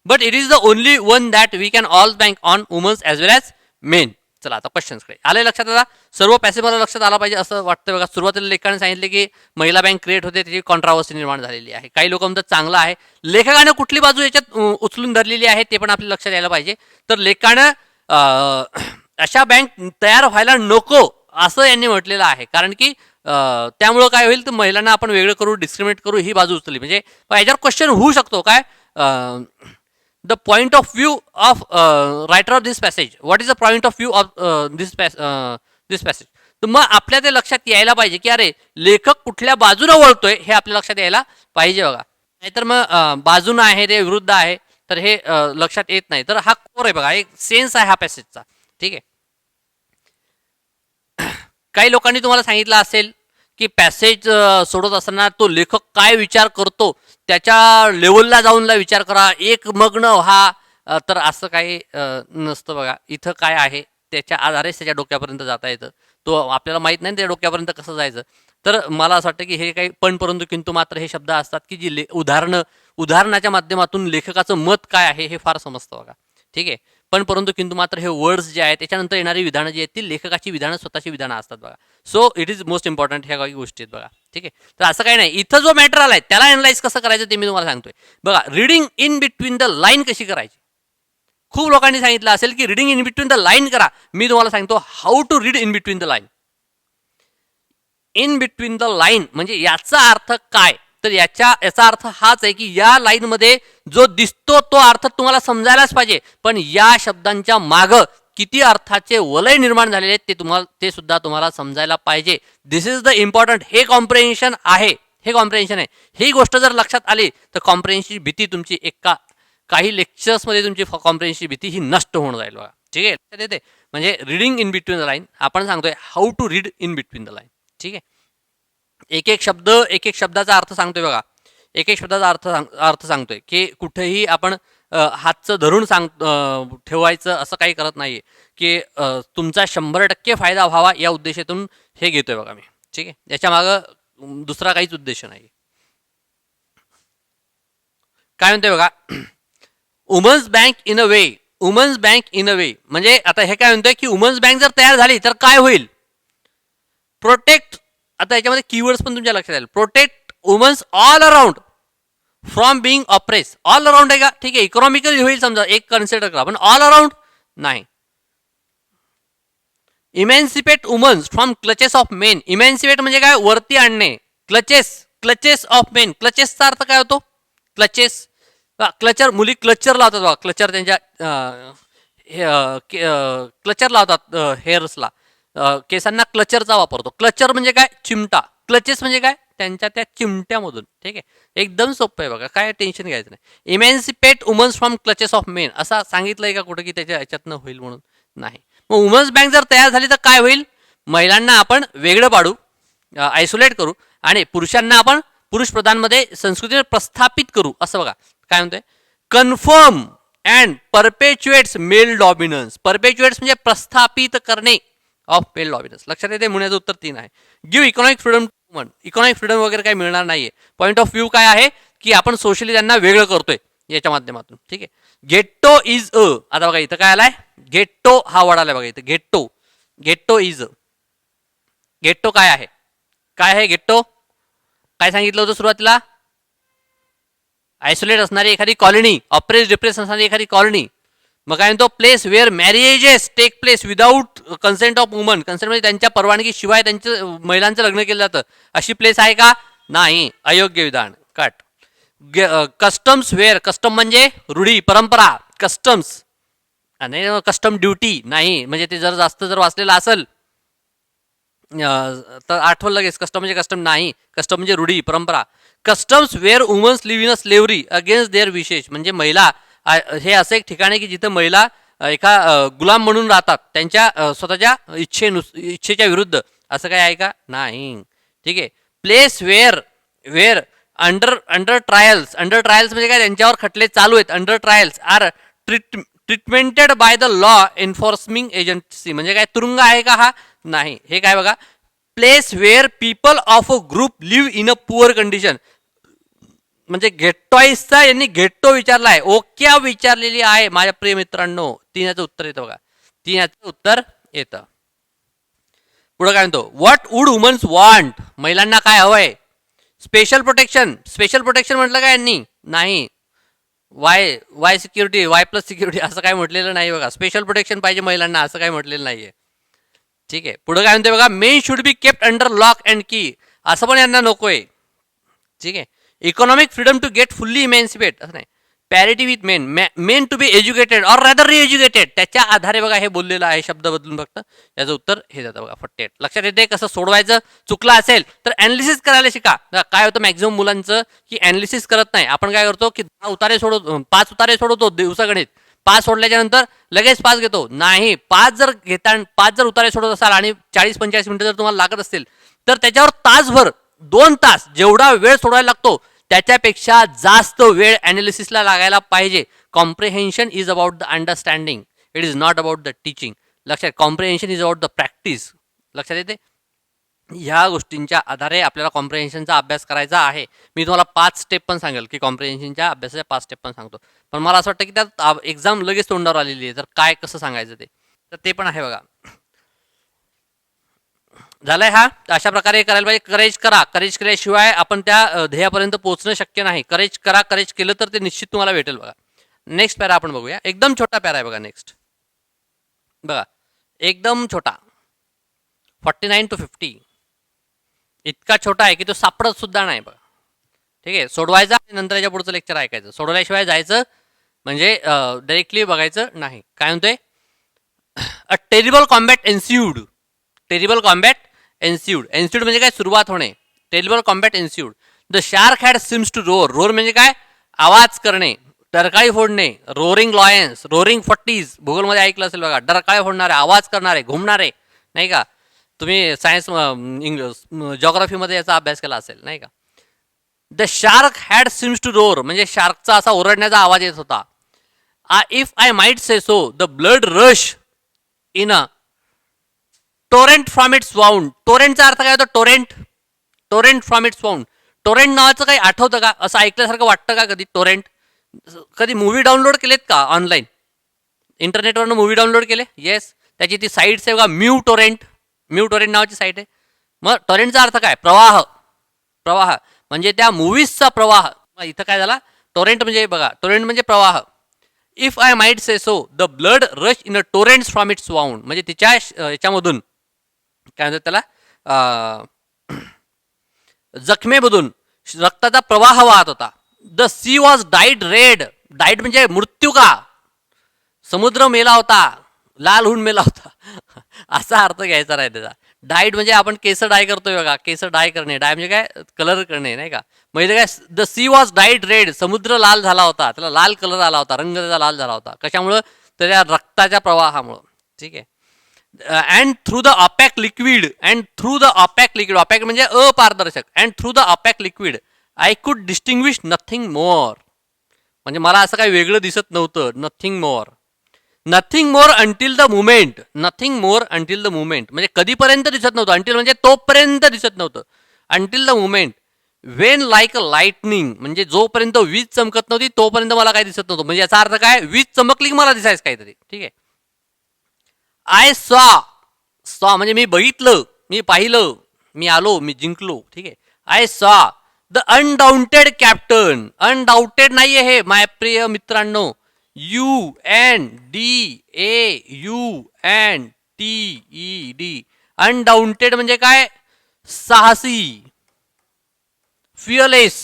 S1: But it is the only one that we can all bank on women's as well as men. चला आता क्वेश्चन्सकडे आले लक्षात. आता सर्व पॅसेबल लक्षात आला पाहिजे असं वाटतं बघा. सुरुवातीला लेखकाने सांगितले की महिला बँक क्रिएट होते, त्याची कॉन्ट्रावर्सी निर्माण झालेली आहे. काही लोक म्हणतात चांगलं आहे. लेखकानं कुठली बाजू याच्यात उचलून धरलेली आहे ते पण आपल्या लक्षात यायला पाहिजे. तर लेखकानं अशा बँक तयार व्हायला नको असं यांनी म्हटलेलं आहे. कारण की त्यामुळं काय होईल तर महिलांना आपण वेगळं करू, डिस्क्रिमिनेट करू ही बाजू उचलली. म्हणजे याच्यावर क्वेश्चन होऊ शकतो काय, the point of view of writer of this passage. What is the point of view of this passage. तर मग आपल्या ते लक्षात यायला पाहिजे की अरे लेखक कुठल्या बाजूने वळतोय हे आपल्या लक्षात यायला पाहिजे बघा. नाहीतर मग बाजूनं आहे ते विरुद्ध आहे तर हे लक्षात येत नाही. तर हा कोर आहे बघा, एक सेन्स आहे हा पॅसेजचा. ठीक आहे. काही लोकांनी तुम्हाला सांगितलं असेल की पॅसेज सोडत असताना तो लेखक काय विचार करतो त्याच्या लेवलला जाऊनला विचार करा, एक मग्न व्हा. तर असं काही नसतं बघा. इथं काय आहे त्याच्या आधारेच त्याच्या डोक्यापर्यंत जाता येतं. तो आपल्याला माहीत नाही त्या डोक्यापर्यंत कसं जायचं. तर मला असं वाटतं की हे काही पण परंतु किंतु मात्र हे शब्द असतात की जी उदाहरणाच्या माध्यमातून लेखकाचं मत काय आहे हे फार समजतं बघा. ठीक आहे. पण परंतु किंतु मात्र हे वर्ड्स जे आहेत त्याच्यानंतर येणारी विधानं जी आहेत ती लेखकाची विधानं, स्वतःची विधानं असतात बघा. So it is most important ह्या काही गोष्टी आहेत बघा. ठीक आहे. तर असं काही नाही. इथं जो मॅटर आलाय त्याला अनालाइज कसं करायचं ते मी तुम्हाला सांगतोय बघा. Reading in between the line कशी करायची. खूप लोकांनी सांगितलं असेल की reading in between the line करा. मी तुम्हाला सांगतो how to read in between the line. In between the line म्हणजे याचा अर्थ काय, तर याचा अर्थ हाच आहे की या लाईनमध्ये जो दिसतो तो अर्थ तुम्हाला समजायलाच पाहिजे, पण या शब्दांच्या मागं किती अर्थाचे वलय निर्माण झालेले आहेत ते सुद्धा तुम्हाला समजायला पाहिजे. दिस इज द इम्पॉर्टंट. हे कॉम्प्रिहेन्शन आहे. हे कॉम्प्रिहेन्शन आहे. ही गोष्ट जर लक्षात आली तर कॉम्प्रिहेन्शनची भीती तुमची काही लेक्चर्समध्ये तुमची कॉम्प्रिहेन्शनची भीती ही नष्ट होऊन जाईल बघा. ठीक आहे. लक्षात येते. म्हणजे reading in between the line आपण सांगतोय how to read in between the line. ठीक आहे. एक एक शब्दाचा अर्थ सांगतोय बघा. एक शब्दाचा अर्थ सांगतोय की कुठेही आपण हातचं धरून ठेवायचं असं काही करत नाहीये की तुमचा 100% फायदा व्हावा या उद्देशातून हे घेतोय बघा मी. ठीक आहे. याच्या मागं दुसरा काहीच उद्देश नाही. काय म्हणतोय बघा, women's bank in a way. Women's bank in a way म्हणजे आता हे काय म्हणतोय की वुमन्स बँक जर तयार झाली तर काय होईल. प्रोटेक्ट. आता याच्यामध्ये कीवर्ड्स पण तुमच्या लक्षात येईल. Protect women's all around from being oppress. All around आहे का. ठीक आहे. इकॉनॉमिकली होईल समजा एक कन्सिडर करा, पण ऑल अराउंड नाही. Emancipate women's from clutches of men. Emancipate म्हणजे काय, वरती आणणे. Clutches of main. क्लचेसचा अर्थ काय होतो. Clutches clutcher. मुली क्लचर लावतात बघा. क्लचर त्यांच्या क्लचर लावतात हेअर्सला. केसांना क्लचरचा वापरतो. क्लचर म्हणजे काय, चिमटा. क्लचेस म्हणजे काय, त्यांच्या त्या चिमट्यामधून. ठीक आहे. एकदम सोपं आहे बघा, काय टेन्शन घ्यायचं नाही. Emancipate women's from clutches of men असं सांगितलंय का कुठं की त्याच्या ह्याच्यातनं होईल म्हणून. नाही. मग वुमन्स बँक जर तयार झाली तर काय होईल, महिलांना आपण वेगळं पाडू, आयसोलेट करू आणि पुरुषांना आपण पुरुष प्रधानमध्ये संस्कृतीने प्रस्थापित करू. असं बघा काय म्हणतोय. Confirm and perpetuates male dominance. Perpetuates म्हणजे प्रस्थापित करणे ऑफ मेल डॉमिनन्स. लक्षात येते. म्हणण्याचं उत्तर 3 आहे. Give economic freedom to woman. Economic freedom वगैरे काही मिळणार नाहीये. पॉईंट ऑफ व्ह्यू काय आहे की आपण सोशली त्यांना वेगळं करतोय याच्या माध्यमातून. ठीक आहे. गेट्टो इज अ. आता बघा इथं काय आलाय, गेट्टो हा वर्ड आलाय बघा इथं. गेट्टो इज अ. गेट्टो काय आहे, काय आहे गेट्टो. काय सांगितलं होतं सुरुवातीला, आयसोलेट असणारी एखादी कॉलनी, ऑप्रेस डिप्रेस असणारी एखादी कॉलनी. मग काय म्हणतो, place where marriages take place without consent of woman. Consent म्हणजे त्यांच्या परवानगी शिवाय त्यांचं महिलांचं लग्न केलं जातं अशी प्लेस आहे का, नाही. अयोग्य विधान, कट. Customs wear. कस्टम म्हणजे रूढी परंपरा. कस्टम्स आणि कस्टम ड्युटी नाही. म्हणजे ते जर जास्त वाचलेलं असेल तर आठवलं लगेच. कस्टम म्हणजे कस्टम नाही. कस्टम म्हणजे रूढी परंपरा. Customs where womans live in a slavery against their wishes. म्हणजे महिला हे असं एक ठिकाण आहे की जिथं महिला एका गुलाम म्हणून राहतात त्यांच्या स्वतःच्या इच्छेच्या विरुद्ध. असं काय आहे का, नाही. ठीक आहे. Place where under trials. Under trials म्हणजे काय, त्यांच्यावर खटले चालू आहेत. Under trials are treatmented by the law enforcing agency. म्हणजे काय, तुरुंग आहे का हा, नाही. हे काय बघा, place where people of a group leave in a poor condition. म्हणजे घेट्टॉईसचा यांनी घेट्टो विचारलाय, ओक्या विचारलेली आहे माझ्या प्रिय मित्रांनो. 3 याचं उत्तर येतं बघा, 3 याचं उत्तर येतं. पुढे काय म्हणतो, व्हॉट वुड वुमन्स वॉन्ट, महिलांना काय हवंय. स्पेशल प्रोटेक्शन, स्पेशल प्रोटेक्शन म्हटलं का यांनी, नाही. Y security, Y plus security असं काय म्हटलेलं नाही बघा. स्पेशल प्रोटेक्शन पाहिजे महिलांना असं काय म्हटलेलं नाहीये. ठीक आहे, पुढे काय म्हणते बघा, men should be kept under lock and key, असं पण यांना नकोय. ठीक आहे, economic freedom to get fully emancipate, असं नाही. Parity with men to be educated or rather re educated, त्याच्या आधारे बघा हे बोललेलं आहे, शब्द बदलून फक्त. याचं उत्तर हे जातं बघा 48. लक्षात येते कसं सोडवायचं. चुकलं असेल तर अॅनालिसिस करायला शिका. काय होतं मॅक्झिमम मुलांचं की अॅनालिसिस करत नाही. आपण काय करतो की 5 उतारे सोडवतो दिवसागणित. 5 सोडल्याच्या नंतर लगेच 5 घेतो. नाही, 5 जर उतारे सोडत असाल आणि 40-45 मिनिटं जर तुम्हाला लागत असतील तर त्याच्यावर तासभर 2 तास जेवढा वेळ सोडवायला लागतो त्याच्यापेक्षा जास्त वेळ अॅनालिसिसला लागायला पाहिजे. Comprehension is about the understanding, it is not about the teaching. लक्षात, comprehension is about the practice. लक्षात येते. ह्या गोष्टींच्या आधारे आपल्याला कॉम्प्रिहेन्शनचा अभ्यास करायचा आहे. मी तुम्हाला 5 स्टेप पण सांगेल की कॉम्प्रिहेन्शनच्या अभ्यासाच्या 5 स्टेप पण सांगतो. पण मला असं वाटतं की त्यात एक्झाम लगेच तोंडावर आलेली आहे, तर काय कसं सांगायचं ते, तर ते पण आहे बघा. झालंय हा. अशा प्रकारे करायला पाहिजे. करेज करा, करेज केल्याशिवाय आपण त्या ध्येयापर्यंत पोहोचणं शक्य नाही. करेज करा, करेज केलं तर ते निश्चित तुम्हाला भेटेल बघा. नेक्स्ट पॅरा आपण बघूया. एकदम छोटा पॅरा आहे बघा. नेक्स्ट बघा, एकदम छोटा, 49 to 50. इतका छोटा आहे की तो सापडत सुद्धा नाही बघा. ठीक आहे, सोडवायचा नंतर याच्या पुढचं लेक्चर ऐकायचं. सोडवल्याशिवाय जायचं म्हणजे डायरेक्टली बघायचं नाही. काय म्हणतोय, a terrible combat ensued. Terrible combat ensued. Ensued म्हणजे काय, सुरुवात होणे. Terrible combat ensued. The shark had seems to roar. Roar म्हणजे काय, आवाज करणे, डरकाळी फोडणे. रोरिंग लॉयन्स, रोरिंग फट्टीज भूगोलमध्ये ऐकलं असेल बघा. डरकाळी फोडणारे, आवाज करणारे, घुमणारे, नाही का. तुम्ही सायन्स इंग्लिश जॉग्राफीमध्ये याचा अभ्यास केला असेल, नाही का. The shark had seems to roar म्हणजे शार्कचा असा ओरडण्याचा आवाज येत होता. If I might say so, the blood rush in a torrent from its wound. टोरेंटचा अर्थ काय होतो, torrent. Torrent from its wound. Torrent नावाचं काही आठवतं का, असं ऐकल्यासारखं वाटतं का कधी. टोरेंट कधी मूवी डाउनलोड केलेत का ऑनलाईन, इंटरनेटवरनं मूवी डाउनलोड केले. येस, त्याची ती साईट आहे बघा, म्यू टोरेंट. म्यू टोरेंट नावाची साईट आहे. मग टोरेंटचा अर्थ काय, प्रवाह. प्रवाह म्हणजे त्या मूवीजचा प्रवाह. इथं काय झाला, टोरेंट म्हणजे बघा, टोरेंट म्हणजे प्रवाह. If I might say so, the blood rush in a torrents from its wound म्हणजे तिच्या याच्यामधून काय म्हणतात त्याला, जखमेमधून रक्ताचा प्रवाह वाहत होता. The sea was died red. Died म्हणजे मृत्यू का, समुद्र मेला होता, लाल होऊन मेला होता असा अर्थ घ्यायचा नाही त्याचा. डाईड म्हणजे आपण केस डाय करतोय बघा, केस डाय करणे. डाय म्हणजे काय, कलर करणे, नाही का. म्हणजे काय, the sea was died red, समुद्र लाल झाला होता, त्याला लाल कलर आला होता, रंग त्याचा लाल झाला होता. कशामुळं, त्याच्या रक्ताच्या प्रवाहामुळं. ठीक आहे. And through the opaque liquid, and through the opaque liquid, opaque म्हणजे अपारदर्शक. And through the opaque liquid I could distinguish nothing more म्हणजे मला असं काही वेगळं दिसत नव्हतं. Nothing more. Nothing more until the moment. Nothing more until the moment म्हणजे कधीपर्यंत दिसत नव्हतं. अंटिल म्हणजे तोपर्यंत दिसत नव्हतं. Until the moment when like a lightning म्हणजे जोपर्यंत वीज चमकत नव्हती तोपर्यंत मला काही दिसत नव्हतं. म्हणजे याचा अर्थ काय, वीज चमकली की मला दिसायचं काहीतरी. ठीक आहे. आय सॉ म्हणजे मी बघितलं, मी पाहिलं, मी आलो, मी जिंकलो. ठीक आहे. I saw the undaunted captain. Undaunted नाहीये हे माय प्रिय मित्रांनो. UNDAUNTED. अनडाउटेड म्हणजे काय, साहसी, फिअरलेस.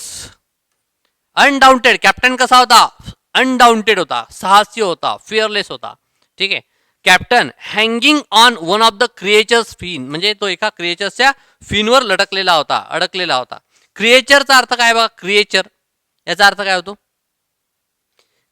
S1: अनडाउटेड कॅप्टन कसा होता, अनडाउटेड होता, साहसी होता, फिअरलेस होता. ठीक आहे. Captain hanging on one of the creatures fin म्हणजे तो एका क्रिएचर्सच्या फिनवर लटकलेला होता, अडकलेला होता. क्रिएचरचा अर्थ काय बघा, क्रिएचर याचा अर्थ काय होतो.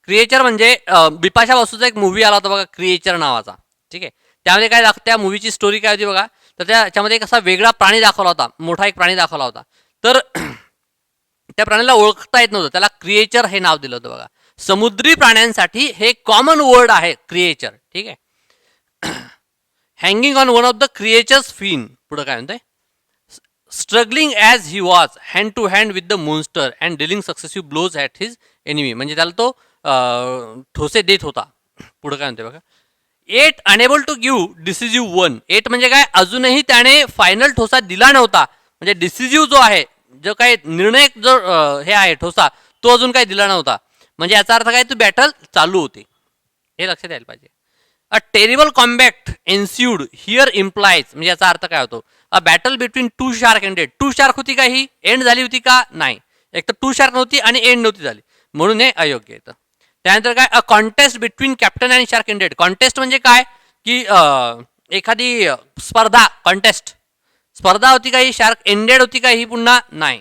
S1: क्रिएचर म्हणजे बिपाशा बासूचा एक मूवी आला होता बघा, क्रिएचर नावाचा. ठीक आहे. त्यामध्ये काय त्या मूवीची स्टोरी काय होती बघा, तर त्याच्यामध्ये एक असा वेगळा प्राणी दाखवला होता, मोठा एक प्राणी दाखवला होता. तर त्या प्राण्याला ओळखता येत नव्हतं, त्याला क्रिएचर हे नाव दिलं होतं बघा. समुद्री प्राण्यांसाठी हे कॉमन वर्ड आहे क्रिएचर. ठीक आहे. Hanging on one of the creatures fin. पुढे काय म्हणतंय, struggling as he was hand to hand with the monster and dealing successive blows at his enemy. म्हणजे त्याला तो ठोसे देत होता. पुढे काय म्हणते बघा. 8 अनेबल टू गिव्ह डिसिजिव्ह 1. 8 म्हणजे काय, अजूनही त्याने फायनल ठोसा दिला नव्हता. म्हणजे डिसिजिव्ह जो आहे, जो काही निर्णायक जो हे आहे ठोसा, तो अजून काही दिला नव्हता. म्हणजे याचा अर्थ काय, तो बॅटल चालू होती. हे लक्षात यायला पाहिजे. A terrible combat ensued here implies. म्हणजे याचा अर्थ काय होतो, a battle between two shark ended. Two shark होती का ही, एंड झाली होती का, नाही. एक तर टू शार्क नव्हती आणि एंड नव्हती झाली, म्हणून हे अयोग्य येतं. त्यानंतर काय, अ कॉन्टेस्ट बिटवीन कॅप्टन आणि शार्क एंडेड. कॉन्टेस्ट म्हणजे काय, की एखादी स्पर्धा, कॉन्टेस्ट स्पर्धा होती का ही, शार्क एंडेड होती का ही, पुन्हा नाही.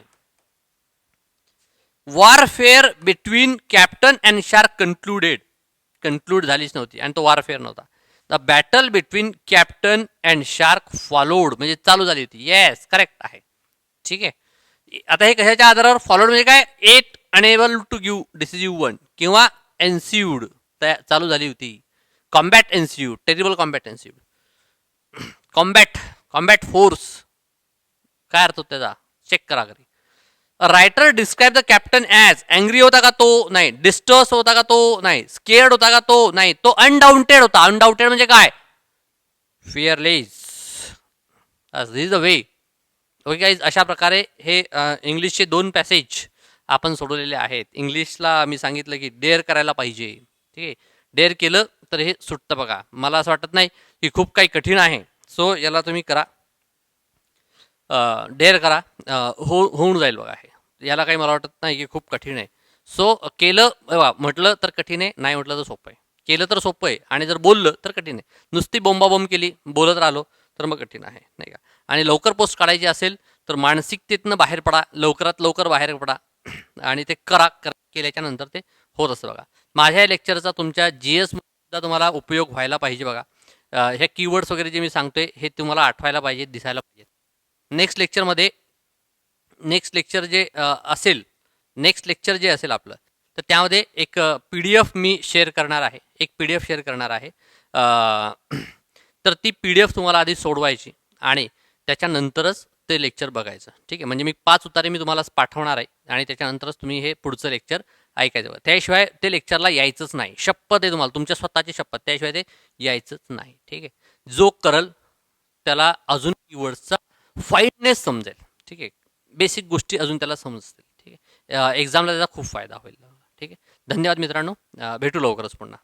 S1: Warfare between captain and shark concluded. Conclude झालीच नव्हती आणि तो वॉरफेअर नव्हता. The battle between captain and shark followed म्हणजे चालू झाली होती. येस, करेक्ट आहे. ठीक आहे. आता हे कशाच्या आधारावर फॉलोड म्हणजे काय, 8 अनेबल टू गिव्ह डिसिजिव्ह 1 किंवा एन्स्यूड चालू झाली होती. Combat ensued, terrible combat ensued. Combat force काय अर्थ होतो त्याचा, चेक करा घरी. Writer describe the captain as. Angry होता का तो, नाही. डिस्टर्स होता का तो, नाही. स्केअर्ड होता का तो, नाही. तो अनडाउटेड होता. अनडाउटेड म्हणजे काय, fearless. This is the way. Okay guys, अशा प्रकारे हे इंग्लिशचे 2 पॅसेज आपण सोडवलेले आहेत. इंग्लिशला मी सांगितलं की डेअर करायला पाहिजे. ठीक आहे, डेअर केलं तर हे सुटतं बघा. मला असं वाटत नाही की खूप काही कठीण आहे. सो याला तुम्ही करा, डेअर करा, होऊन जाईल बघा. हे याला काही मला वाटत नाही की खूप कठीण आहे. सो केलं बघा, म्हटलं तर कठीण आहे, नाही म्हटलं तर सोपं आहे. केलं तर सोपं आहे आणि जर बोललं तर कठीण आहे. नुसती बोंबाबोंब केली, बोलत राहिलो तर मग कठीण आहे, नाही का. आणि लवकर पोस्ट काढायची असेल तर मानसिकतेतनं बाहेर पडा, लवकरात लवकर बाहेर पडा आणि ते करा. केल्याच्या नंतर ते होत असतं बघा. माझ्या या लेक्चरचा तुमच्या GS तुम्हाला उपयोग व्हायला पाहिजे बघा. ह्या कीवर्ड्स वगैरे जे मी सांगतोय हे तुम्हाला आठवायला पाहिजे, दिसायला पाहिजे. नेक्स्ट लेक्चर जे असेल, नेक्स्ट लेक्चर जे असेल आपलं, तर त्यामध्ये एक PDF मी शेअर करणार आहे. एक PDF शेअर करणार आहे. तर ती PDF तुम्हाला आधी सोडवायची आणि त्याच्यानंतरच ते लेक्चर बघायचं. ठीक आहे, म्हणजे मी 5 उतारे मी तुम्हाला पाठवणार आहे आणि त्याच्यानंतरच तुम्ही हे पुढचं लेक्चर ऐकायचं. त्याशिवाय ते लेक्चरला यायचंच नाही. शपथ आहे तुम्हाला, तुमच्या स्वतःची शपथ, त्याशिवाय ते यायचंच नाही. ठीक आहे, जो करल त्याला अजून कीवर्ड्सचा फाईटनेस समजेल. ठीक आहे, बेसिक गोष्टी अजून त्याला समजतील. ठीक आहे, एक्झामला त्याचा खूप फायदा होईल. ठीक आहे, धन्यवाद मित्रांनो, भेटू लवकरच पुन्हा.